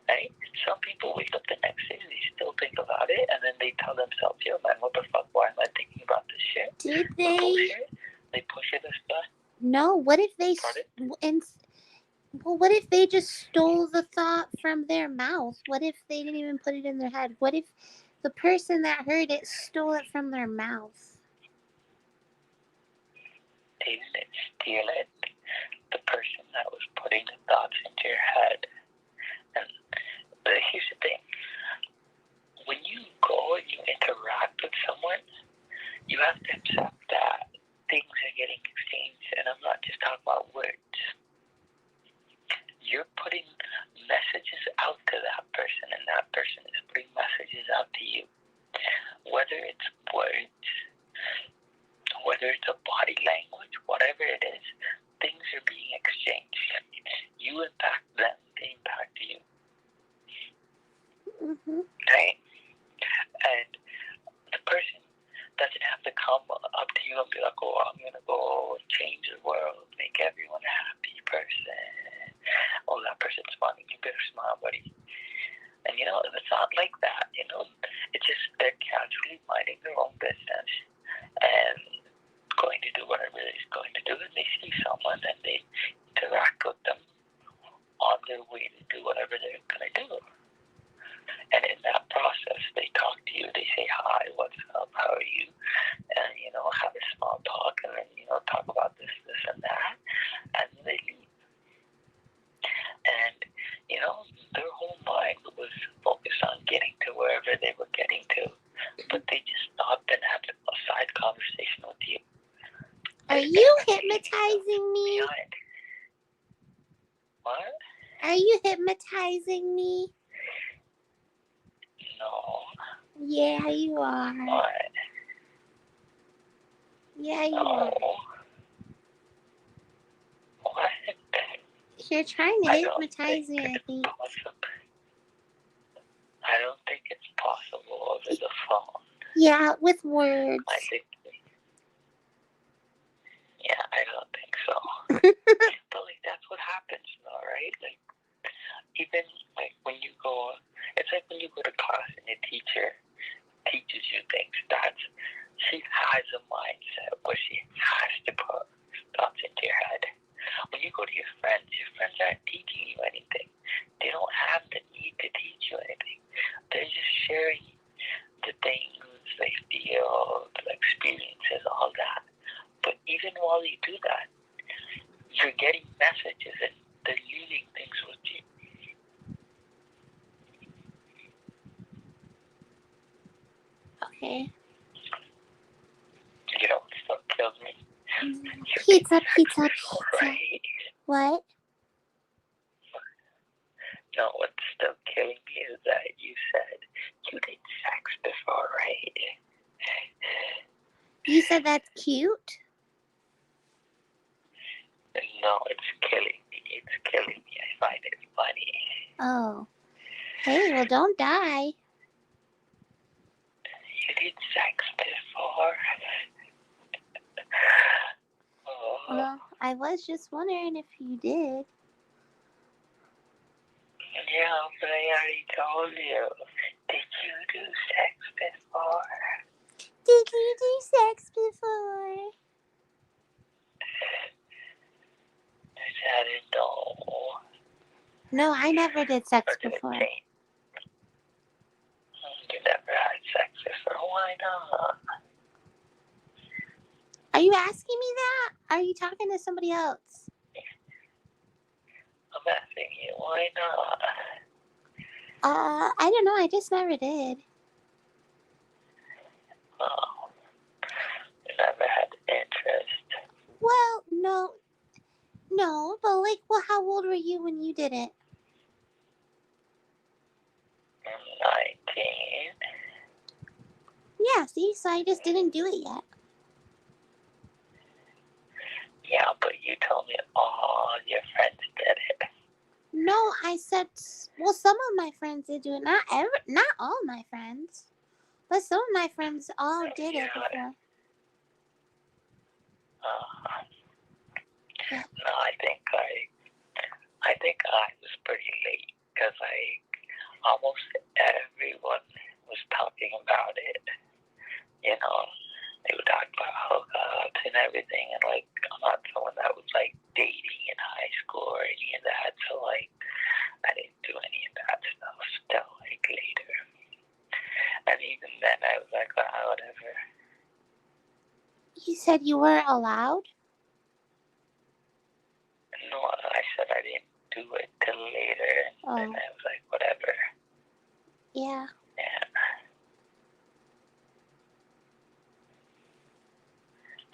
Right? Some people wake up the next day and they still think about it, and then they tell themselves, yo, man, what the fuck? Why am I thinking about this shit? Did they? Bullshit. They push it aside. No, what if they... Well, what if they just stole the thought from their mouth? What if they didn't even put it in their head? What if the person that heard it stole it from their mouth? They didn't steal it. The person that was putting the thoughts into your head. And here's the thing. When you go and you interact with someone, you have to accept that things are getting exchanged. And I'm not just talking about words. You're putting messages out to that person, and that person is putting messages out to you. Whether it's words, whether it's a body language, whatever it is, things are being exchanged. You impact them, they impact you. Mm-hmm. Right? And the person doesn't have to come up to you and be like, oh, I'm going to go change the world, make everyone a happy person. Oh, that person's funny, you better smile, buddy. And, you know, it's not like that, you know. It's just they're casually minding their own business and going to do whatever they're going to do, and they see someone and they interact with them on their way to do whatever they're going to do. And in that process, they talk to you, they say, hi, what's up, how are you? And, you know, have a small talk, and then, you know, talk about this, and that, and they leave. And, you know, their whole mind was focused on getting to wherever they were getting to, but they just stopped and had a side conversation with you. Are you hypnotizing me? What? Are you hypnotizing me? No. Yeah, you are. What? Yeah, you No. are. What? You're trying to hypnotize me, I think. I don't think it's possible over the phone. Yeah, with words. I think. Yeah, I don't think so. But like that's what happens, though, right? Like even like when you go, it's like when you go to class and your teacher teaches you things. She has a mindset where she has to put thoughts into your head. When you go to your friends aren't teaching you anything. They don't have the need to teach you anything. They're just sharing the things they feel, the experiences, all that. But even while you do that, you're getting messages and they're leaving things with you. Okay. You know what still kills me? Pizza. Right? What? No, what's still killing me is that you said you did sex before, right? You said that's cute? No, it's killing me. It's killing me. I find it funny. Oh. Hey, well, don't die. You did sex before? Oh. Well, I was just wondering if you did. Yeah, but I already told you. Did you do sex before? Did you do sex before? I said it, no. No, I never did sex Or did before. it change? You never had sex before. Why not? Are you asking me that? Are you talking to somebody else? I'm asking you, why not? I don't know. I just never did. Oh, you never had interest. Well, no, but like, well, how old were you when you did it? 19. Yeah, see, so I just didn't do it yet. Yeah, but you told me all your friends did it. No, I said, well, some of my friends did do it. Not all my friends, but some of my friends all did it before. Yeah. No, I think I was pretty late because almost everyone was talking about it. You know, they would talk about hookups and everything, and like I'm not someone that was like dating in high school or any of that, so like I didn't do any of that stuff till like later. And even then, I was like, whatever. You said you weren't allowed? No, I said I didn't do it till later, and I was like, whatever. Yeah. Yeah.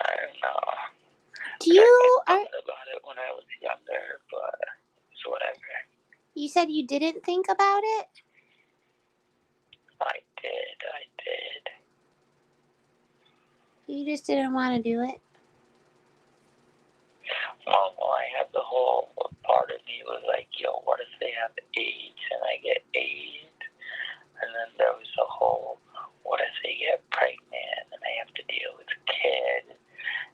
I don't know. Do you I thought about it when I was younger, but it's whatever. You said you didn't think about it? I did. You just didn't want to do it? Well, I had the whole part of me was like, yo, what if they have AIDS and I get AIDS? And then there was the whole, what if they get pregnant and I have to deal with a kid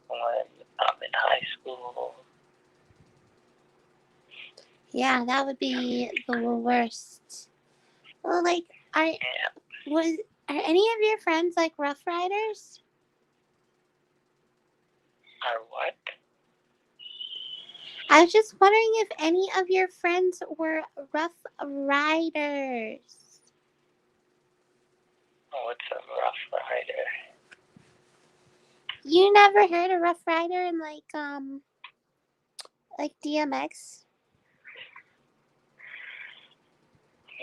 when I'm in high school? Yeah, that would be the worst. Well, like, are any of your friends like Rough Riders? Or what? I was just wondering if any of your friends were Rough Riders. What's a Rough Rider? You never heard a Rough Rider in like DMX?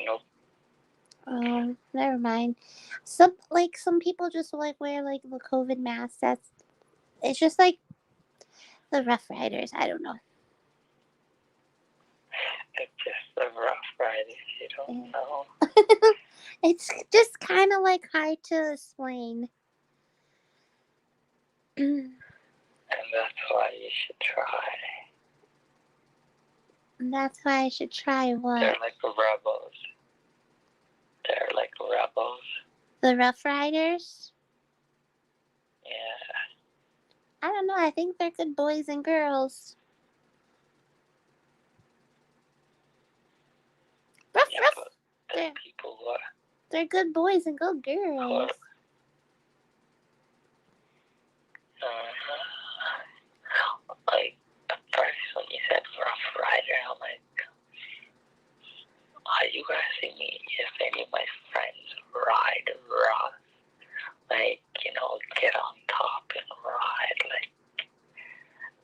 Nope. Oh, never mind. Some people just like wear like the COVID mask. It's just like the Rough Riders. I don't know. It's just a Rough Rider. You don't know. It's just kind of like hard to explain. And that's why you should try. That's why I should try what? They're like rebels. The Rough Riders? Yeah. I don't know. I think they're good boys and girls. Ruff, Yeah, ruff. but there's people who are... They're good boys and good girls. Like, at first when you said Rough Rider, I'm like, are you asking me if any of my friends ride rough? Like, get on top and ride, like,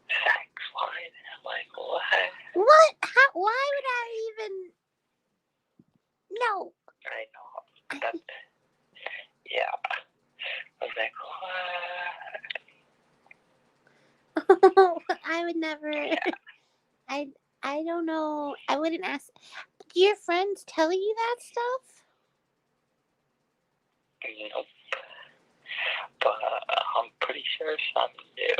sex ride? I'm like, what? What? Why would I even... No. I know. Yeah. I was like, what? I would never... Yeah. I don't know. I wouldn't ask... Do your friends tell you that stuff? Nope. But I'm pretty sure some do.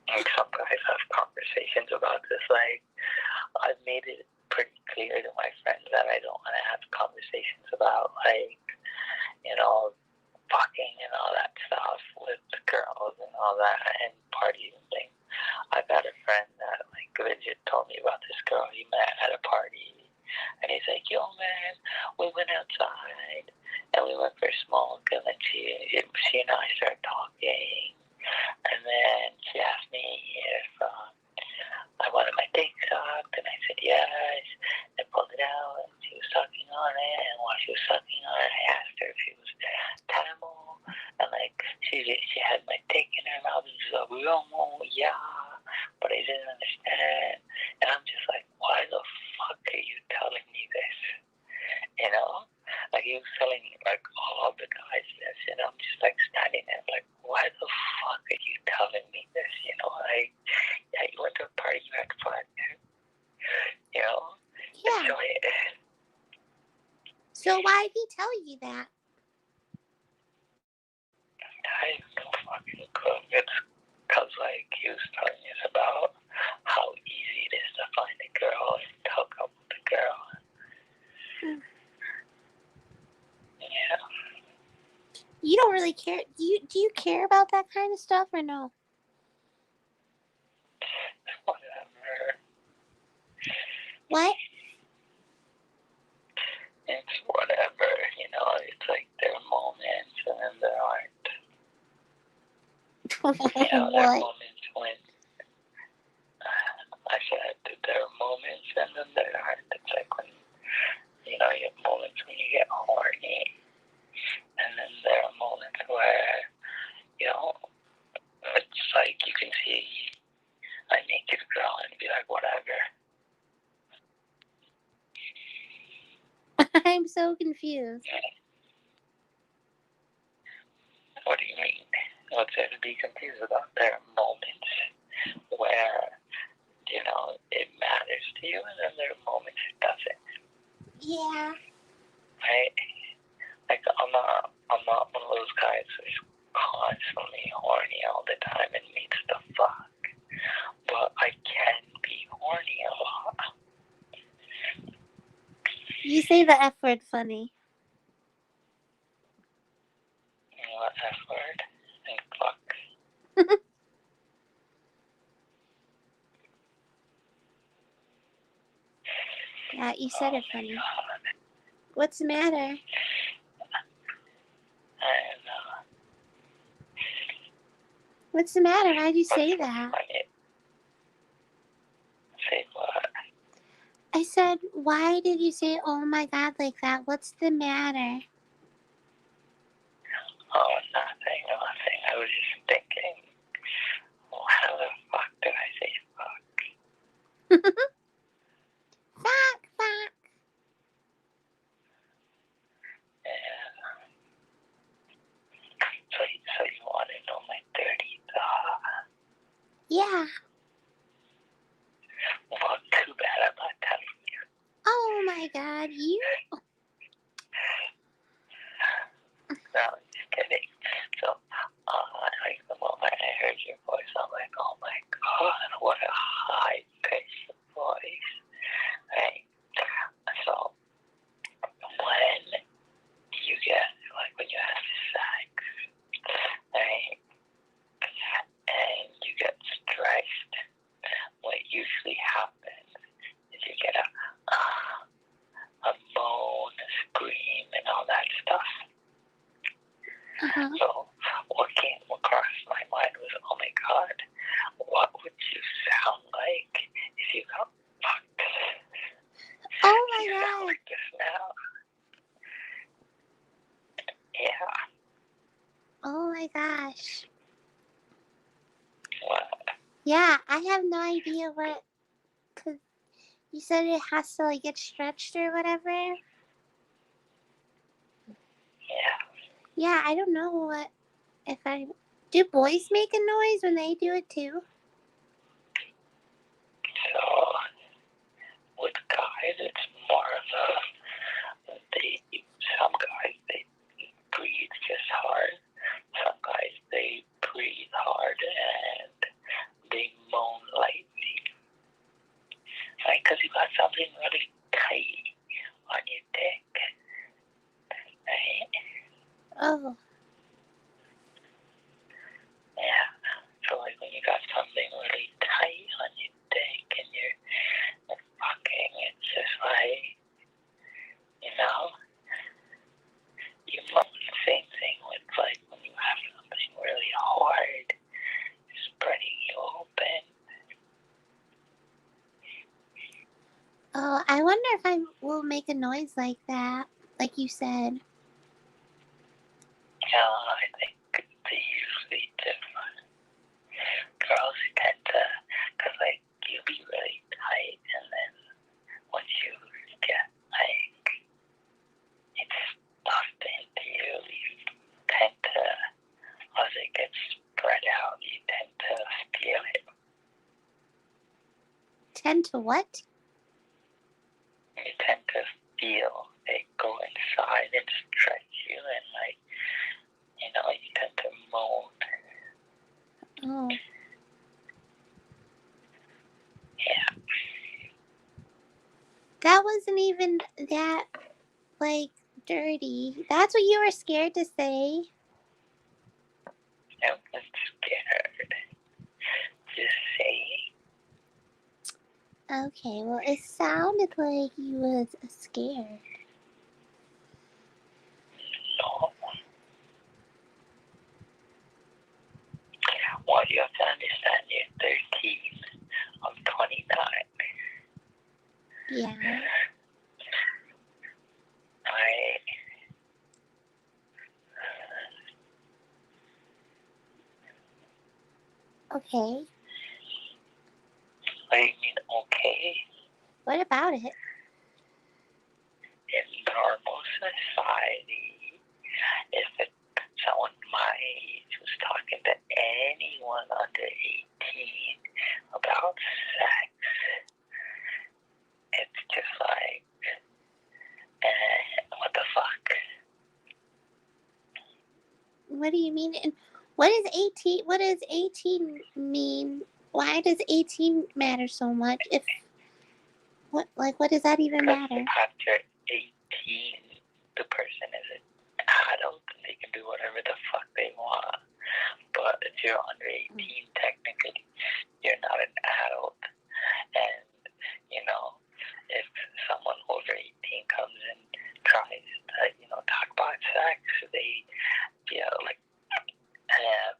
Like, some guys have conversations about this. Like, I've made it pretty clear to my friends that I don't want to have conversations about, like, fucking and all that stuff with girls and all that and parties and things. I've got a friend that, like, legit told me about this girl he met at a party. And he's like, yo, man, we went outside and we went for a smoke. And then she and I started talking. And then she asked me if I wanted my dick sucked. And I said, yes. if he was Tamil, and like she had my dick in her mouth, and she's like, yeah, but I didn't understand, and I'm just like, why the fuck are you telling me this? You know, like he was telling me like all the guys this, and I'm just like standing there like, why the fuck are you telling me this? You know, like, yeah, you went to a party, you had fun, you know, Yeah. enjoy it. So why did he tell you that? I have no fucking clue. It's because, like, he was telling us about how easy it is to find a girl and hook up with a girl. Yeah. You don't really care. Do you care about that kind of stuff or no? Whatever. What? It's whatever, you know. It's like there are moments and then there aren't. You know, there are What? moments when I said that there are moments and then there aren't. It's like when, you know, you have moments when you get horny, and then there are moments where, you know, it's like you can see a naked girl and be like, whatever. I'm so confused. What do you mean? What's there to be confused about? There are moments where, you know, it matters to you, and then there are moments it doesn't. Yeah. Right? Like, I'm not one of those guys who's constantly horny all the time and needs to fuck. But I can be horny a lot. You say the F word funny. You know what F word? And fuck. Yeah, you said it funny. God. What's the matter? And, What's the matter? Why'd you say what's that? funny? Say what? I said, why did you say, oh my God, like that? What's the matter? Oh, nothing. I was just thinking, well, how the fuck did I say fuck? Fuck, fuck. Yeah. So you want to know my dirty thought? Yeah. Well, too bad I'm not telling you. Oh my God, you. No, I'm just kidding. So, like the moment I heard your voice, I'm like, oh my God, what a high-pitched voice. Right? So, when you get, like, when you have sex, right, and you get stressed, what usually happens is you get a moan, a scream, and all that stuff. Uh-huh. So what came across my mind was, oh my God, what would you sound like if you got fucked? Oh my You sound God. like this now. Yeah. Oh my gosh. What? Yeah, I have no idea what, cause you said it has to like get stretched or whatever. Yeah. Yeah, I don't know what, do boys make a noise when they do it too? So with guys, it's more of some guys, they breathe just hard. Some guys, they breathe hard and they moan lightly. Right? Because you got something really tight on your dick. Right? Oh. Yeah. So like when you got something really tight on your dick and you're fucking, it's just like, you know, you moan the same thing with like when you have something really hard, spreading you open. Oh, I wonder if I will make a noise like that, like you said. I think they usually different. Girls tend to, because like you be really tight, and then once you get like it's stuffed into you, you tend to, as it gets spread out, you tend to feel it. Tend to what? You tend to feel it go inside and stretch you, and like, you know, you tend to moan. Oh. Yeah. That wasn't even that, like, dirty. That's what you were scared to say? I was scared to say. Okay, well, it sounded like you was scared. No. Well, you have to understand, you're 13. I'm 29. Yeah. Okay. What do you mean, okay? What about it? In normal society, if someone my age was talking to anyone under 18 about sex, it's just like, what the fuck? What do you mean? And what is 18? What does 18 mean? Why does 18 matter so much? If what does that even matter? After 18, the person is an adult and they can do whatever the fuck they want. But if you're under 18, technically, you're not an adult. And, you know, if someone over 18 comes and tries to, you know, talk about sex, they feel like,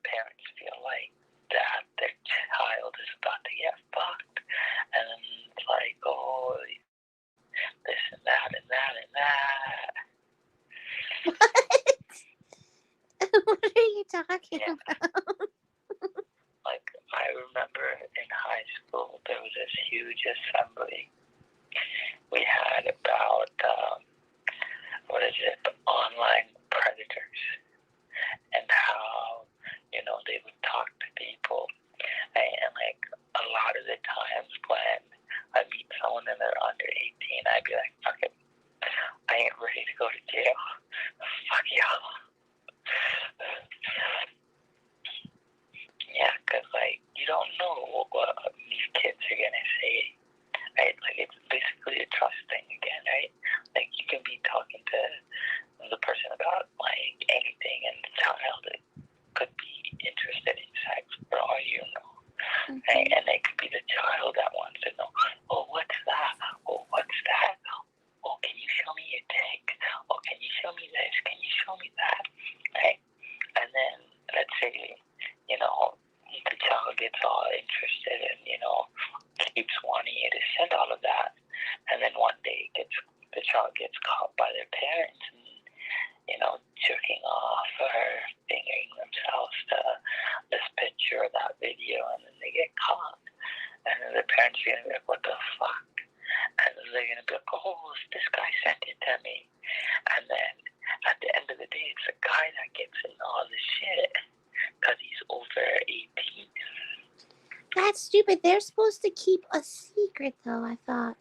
parents feel like that their child is about to get fucked. And then it's like, oh, this and that and that and that. What are you talking about? Like, I remember in high school, there was this huge assembly we had about, online predators, and how, you know, they would talk to people. And like, a lot of the times when I meet someone and they're under 18, I'd be like, fuck it, I ain't ready to go to jail. Fuck y'all. Yeah, because, like, you don't know what these kids are going to say, right? Like, it's basically a trust thing again, right? Like, you can be talking to the person about, like, anything, and the child could be interested in sex for all you know, right? And it could be the child that wants to know, oh, what's that? Oh, what's that? Oh, can you show me your dick? Oh, can you show me this? Can you show me that? Right? And then, let's say, you know, the child gets all interested and, you know, keeps wanting you to send all of that. And then one day the child gets caught by their parents and, you know, jerking off or fingering themselves to this picture or that video, and then they get caught. And then the parents are going to be like, what the fuck? And then they're going to be like, oh, this guy sent it to me. And then at the end of the day, it's the guy that gets in all the shit because he's over 18. That's stupid. They're supposed to keep a secret, though, I thought.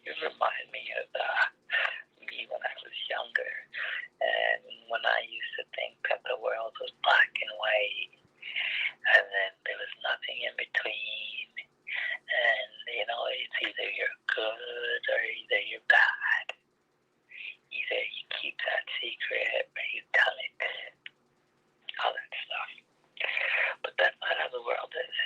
You remind me of me when I was younger, and when I used to think that the world was black and white, and then there was nothing in between, and, you know, it's either you're good or either you're bad. Either you keep that secret or you tell it. All that stuff. But that's not how the world is.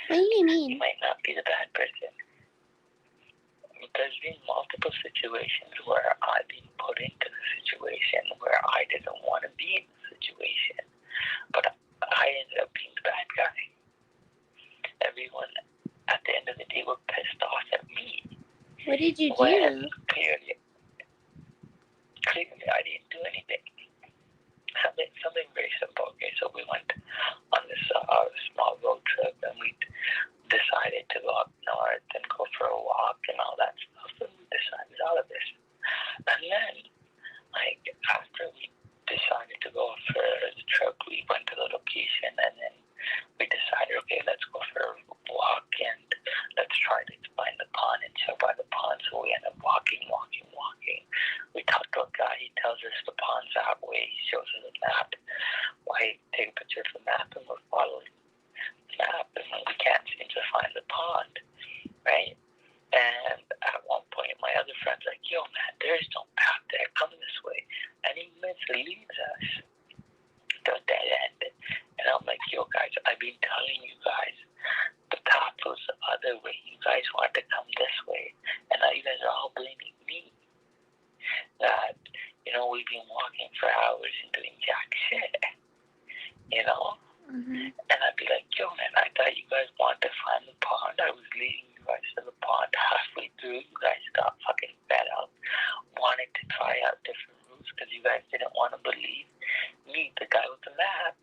What do you You mean? might not be the bad person. There's been multiple situations where I've been put into the situation where I didn't want to be in the situation, but I ended up being the bad guy. Everyone at the end of the day were pissed off at me. What did you When do? clearly I didn't do anything. Something very simple. Okay, so we went on this small road trip, and we decided to go up north and go for a walk and all that stuff, and we decided all of this. And then, like, after we decided to go for the trip, we went to the location, and then we decided, okay, let's go for a walk, and let's try to find the pond and chill by the pond. So we end up walking. We talk to a guy, he tells us the pond's that way, he shows us a map. We take a picture of the map, and we're following the map, and we can't seem to find the pond, right? And at one point, my other friend's like, yo, man, there's no path there, come this way. And he misleads us to a dead end. And I'm like, yo, guys, I've been telling you guys the path was the other way. You guys want to come this way. And now you guys are all blaming me. That, we've been walking for hours and doing jack shit, Mm-hmm. And I'd be like, yo, man, I thought you guys wanted to find the pond. I was leading you guys to the pond. Halfway through, you guys got fucking fed up, wanted to try out different routes because you guys didn't want to believe me, the guy with the map,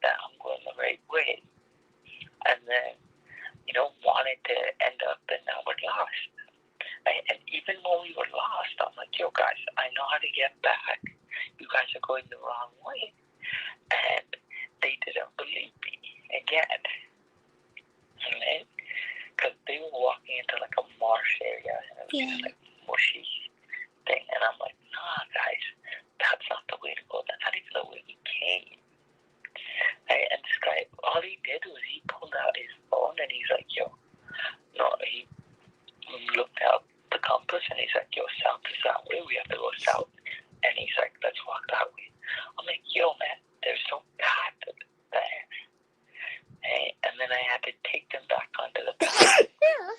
that I'm going the right way. And then, wanted to end up, and now we're lost. Right? And even when we were lost, I'm like, yo, guys, I know how to get back. You guys are going the wrong way. And they didn't believe me again. Right? Because they were walking into like a marsh area, and it was just like mushy thing. And I'm like, nah, guys, that's not the way to go. That's not even the way we came. Right? And this guy, all he did was he pulled out his phone, and he's like, yo, no, he looked out the compass, and he's like, yo, south is that way, we have to go south. And he's like, let's walk that way. I'm like, yo, man, there's no path there. Hey, and then I had to take them back onto the path.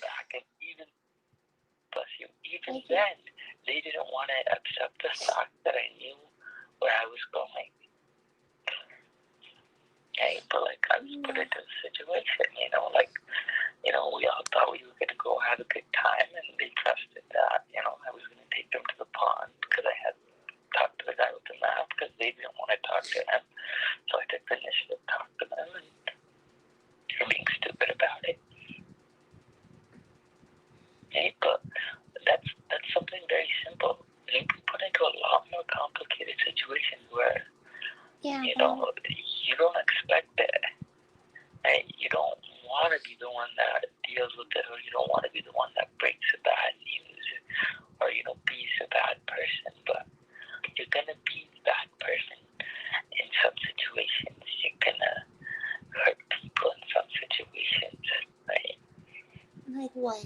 Back, and even then, they didn't want to accept the fact that I knew where I was going. Hey, but like, I was put into the situation, we all thought we were going to go have a good time, and they trusted that, I was going to take them to the pond because I had talked to the guy with the map because they didn't want to talk to him. So I took the initiative to talk to them, and they're being stupid about it. Hey, but that's something very simple. You can put into a lot more complicated situations where, you don't expect it. Right? You don't want to be the one that deals with it, or you don't want to be the one that breaks the bad news, or, be a bad person, but you're going to be the bad person in some situations. You're going to hurt people in some situations, right? Like what?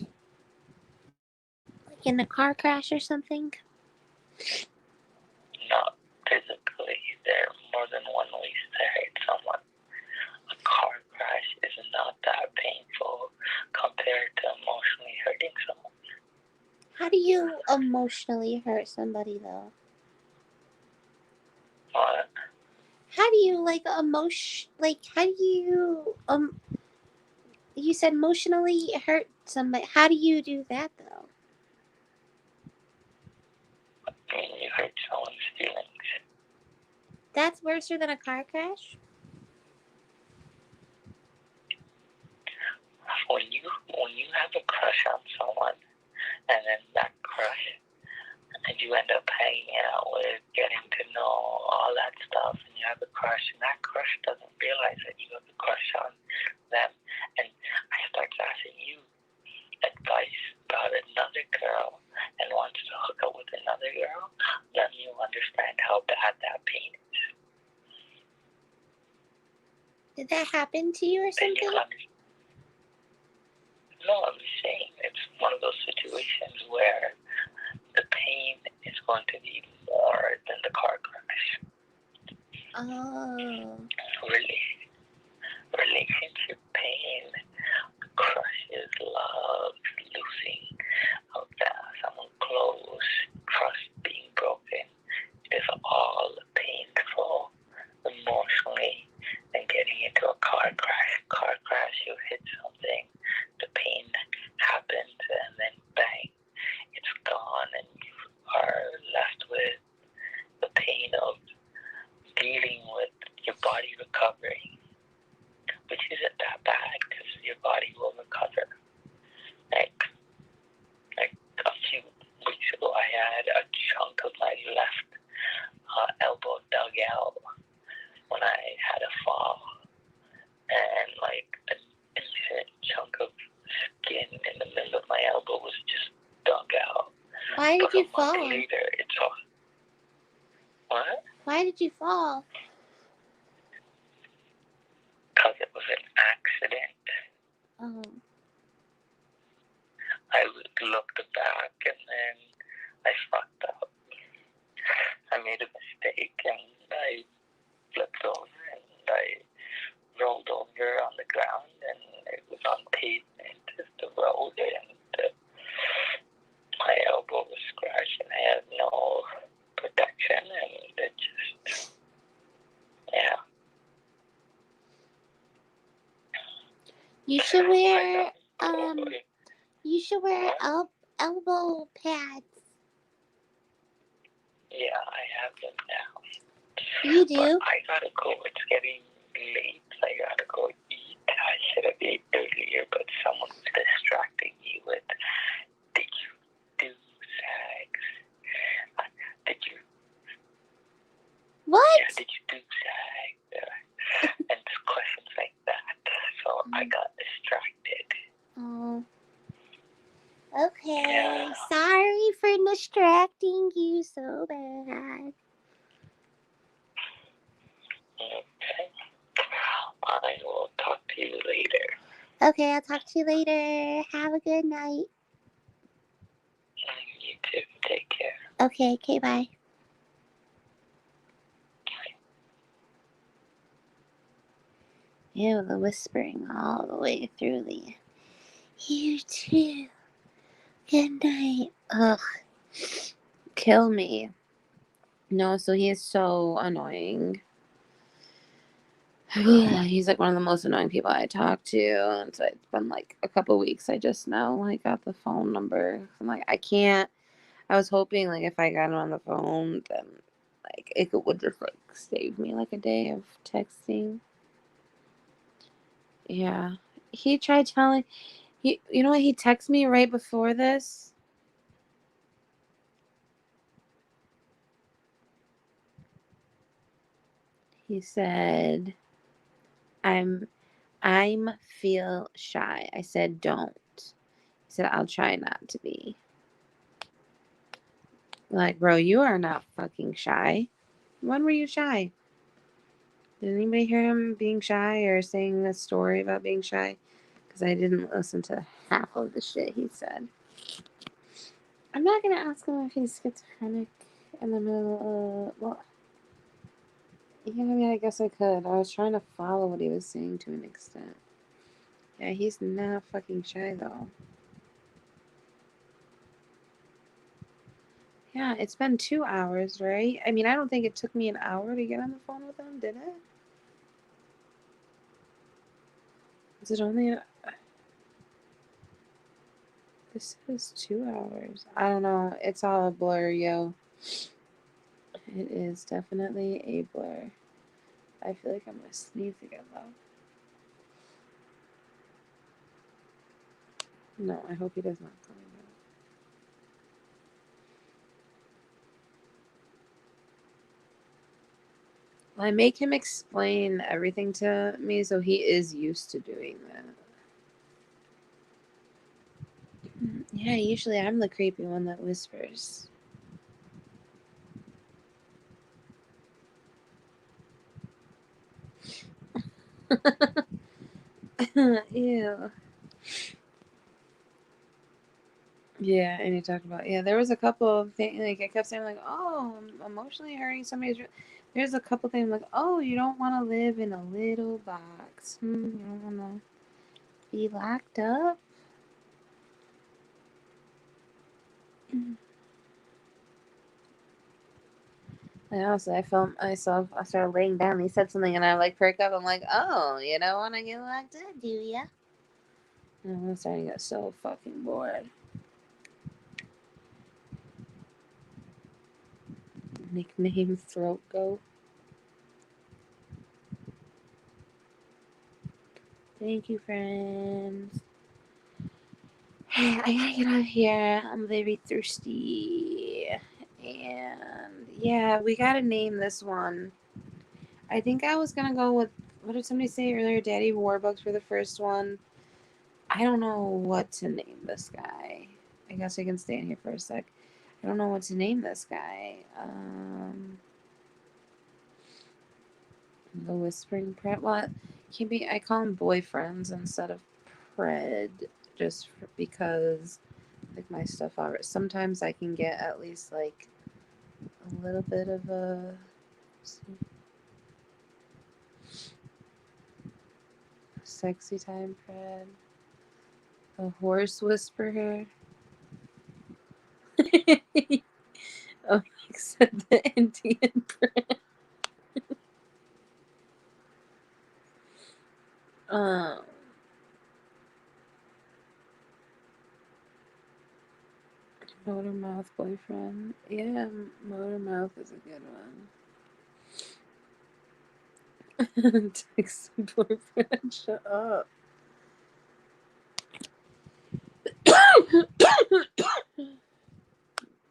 Like in a car crash or something? Not physically. There are more than one ways to hurt someone. A car crash is not that painful compared to emotionally hurting someone. How do you emotionally hurt somebody, though? What? How do you, you said emotionally hurt somebody. How do you do that, though? I mean, you hurt someone's feelings. That's worse than a car crash? When you have a crush on someone, and then that crush, and you end up hanging out with, getting to know all that stuff, and you have a crush, and that crush doesn't realize that you have a crush on them, and I start asking you advice about another girl and wants to hook up with another girl, then you understand how bad that pain is. Did that happen to you or something? No, I'm just saying it's one of those situations where the pain is going to be more than the car crash. Oh. Relationship pain Why did But you a month fall? later, it's all... What? Why did you fall? Because it was an accident. Oh. I looked back and then I fucked up. I made a mistake and I flipped over and I rolled over on the ground and it was on pavement, just the road, and my elbow was scratched and I had no protection and it just, yeah. You should wear I you should wear elbow pads. Yeah, I have them now. You do? But I gotta go. It's getting late. I gotta go eat. I should have ate earlier, but someone was distracting me with, did you do sex? Did you? What? Yeah, did you do sex? And questions like that. So I got distracted. Oh. Okay. Yeah. Sorry for distracting you so bad. Okay. I will talk to you later. Okay, I'll talk to you later. Have a good night. You too. Take care. Okay, bye. Ew, the whispering all the way through the... You too. Good night. Ugh. Kill me. No, so he is so annoying. He's like one of the most annoying people I talk to. And so it's been like a couple weeks. I just now like got the phone number. I'm like, I can't. I was hoping like if I got him on the phone, then like it would just like save me like a day of texting. Yeah. He tried telling you know what, he texted me right before this. He said, I'm feel shy. I said, don't. He said, I'll try not to be. Like, bro, you are not fucking shy. When were you shy? Did anybody hear him being shy or saying a story about being shy? Because I didn't listen to half of the shit he said. I'm not going to ask him if he's schizophrenic in the middle of... Well, yeah, I mean, I guess I could. I was trying to follow what he was saying to an extent. Yeah, he's not fucking shy, though. Yeah, it's been 2 hours, right? I mean, I don't think it took me an hour to get on the phone with him, did it? Is it only... This is 2 hours. I don't know. It's all a blur, yo. It is definitely a blur. I feel like I'm gonna sneeze again, though. No, I hope he does not call me back. Well, I make him explain everything to me, so he is used to doing that. Yeah, usually I'm the creepy one that whispers. Ew. Yeah, and he talked about, yeah, there was a couple of things, like, I kept saying, like, oh, I'm emotionally hurting somebody's... There's a couple things, like, oh, you don't want to live in a little box. You don't want to be locked up? And also, I felt myself, I started laying down, and he said something, and I, like, perk up. I'm like, oh, you don't want to get locked up, do ya? And I'm starting to get so fucking bored. Nickname Throat Goat. Thank you, friends. I gotta get out of here. I'm very thirsty. And yeah, we gotta name this one. I think I was gonna go with, what did somebody say earlier? Daddy Warbucks for the first one. I don't know what to name this guy. I guess I can stay in here for a sec. I don't know what to name this guy. The Whispering Pred. Well, can be. I call him boyfriends instead of Pred, just because like my stuff already. Sometimes I can get at least like a little bit of a sexy time Pred. A horse whisperer. Oh, except the Indian Pred. Um. Motor Mouth boyfriend. Yeah, Motor Mouth is a good one. Text boyfriend. Shut up.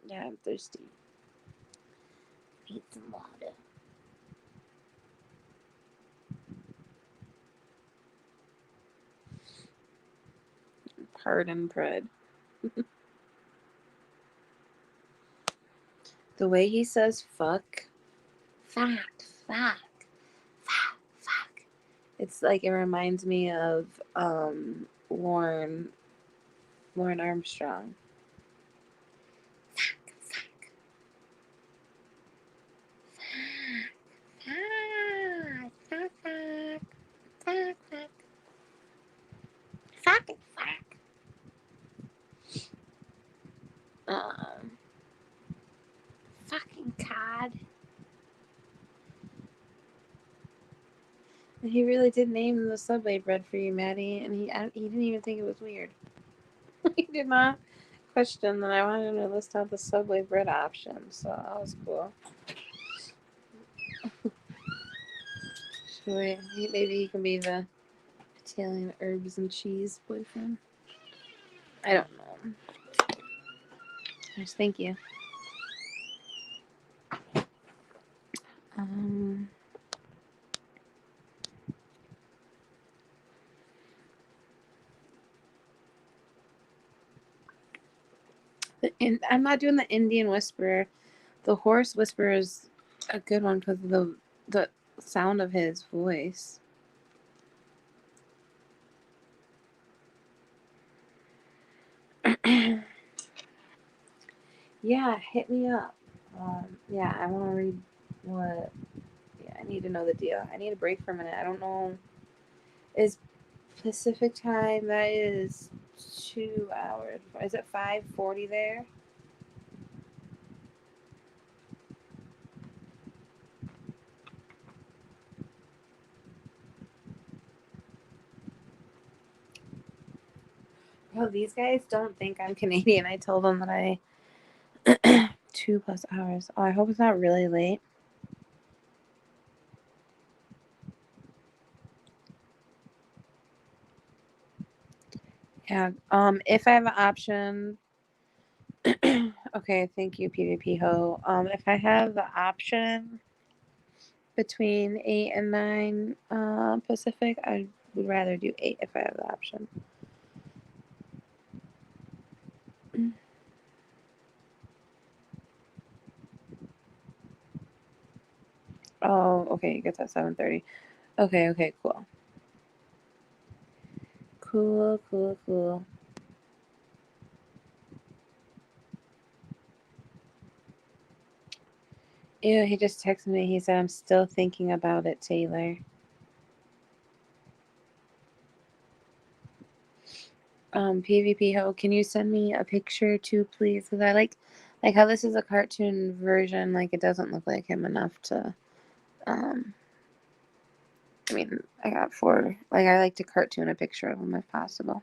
Yeah, I'm thirsty. Need some water. Pardon, Pred. The way he says fuck. Fuck. It's like it reminds me of Lauren Armstrong. Fuck. Fucking cod. He really did name the Subway bread for you, Maddie, and he didn't even think it was weird. He did not question that I wanted him to list out the Subway bread options, so that was cool. Maybe he can be the Italian herbs and cheese boyfriend. I don't know. Just thank you. I'm not doing the Indian whisperer. The horse whisperer is a good one because of the sound of his voice. Yeah, hit me up. Yeah, I want to read what. Yeah, I need to know the deal. I need a break for a minute. I don't know. Is Pacific time? That is 2 hours. Is it 5:40 there? Oh, these guys don't think I'm Canadian. I told them that I 2+ hours. Oh, I hope it's not really late. Yeah. If I have an option. Okay, thank you, PvP Ho. If I have the option between 8 and 9 Pacific, I would rather do 8 if I have the option. Oh, okay, it gets at 7:30. Okay, cool. Cool. Ew, he just texted me. He said, I'm still thinking about it, Taylor. PvP Ho, can you send me a picture too, please? Because I like how this is a cartoon version. Like, it doesn't look like him enough to, I mean, I got 4. Like, I like to cartoon a picture of him if possible.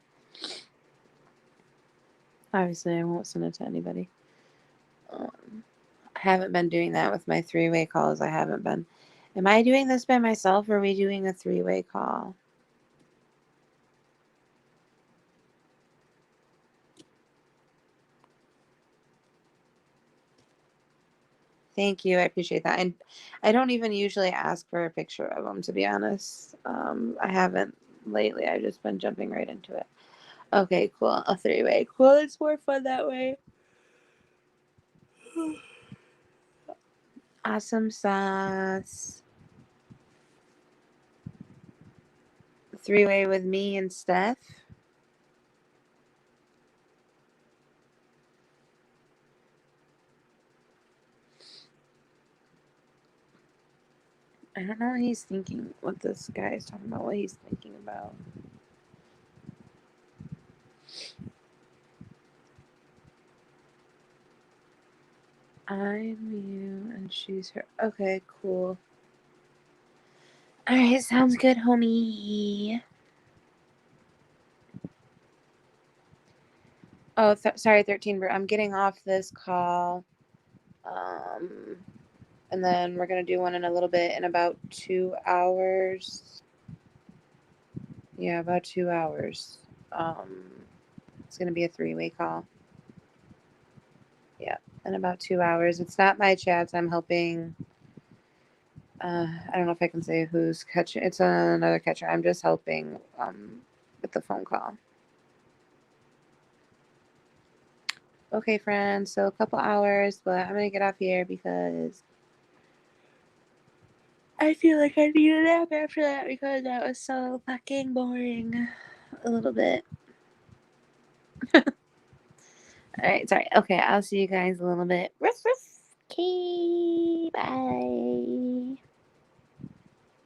Obviously, I won't send it to anybody. I haven't been doing that with my 3-way calls. I haven't been. Am I doing this by myself, or are we doing a 3-way call? Thank you. I appreciate that. And I don't even usually ask for a picture of them, to be honest. I haven't lately. I've just been jumping right into it. Okay, cool. A 3-way. Cool. It's more fun that way. Awesome sauce. 3-way with me and Steph. I don't know what he's thinking, what this guy is talking about, what he's thinking about. I'm you and she's her. Okay, cool. Alright, sounds good, homie. Oh, sorry, 13, but I'm getting off this call. And then we're going to do one in a little bit in about 2 hours. Yeah, about 2 hours. It's going to be a 3-way call. Yeah, in about 2 hours. It's not my chats. I'm helping. I don't know if I can say who's catching. It's another catcher. I'm just helping with the phone call. Okay, friends. So a couple hours, but I'm going to get off here because I feel like I need a nap after that because that was so fucking boring. A little bit. All right, sorry. Okay, I'll see you guys a little bit. Ruff, ruff. Okay, bye.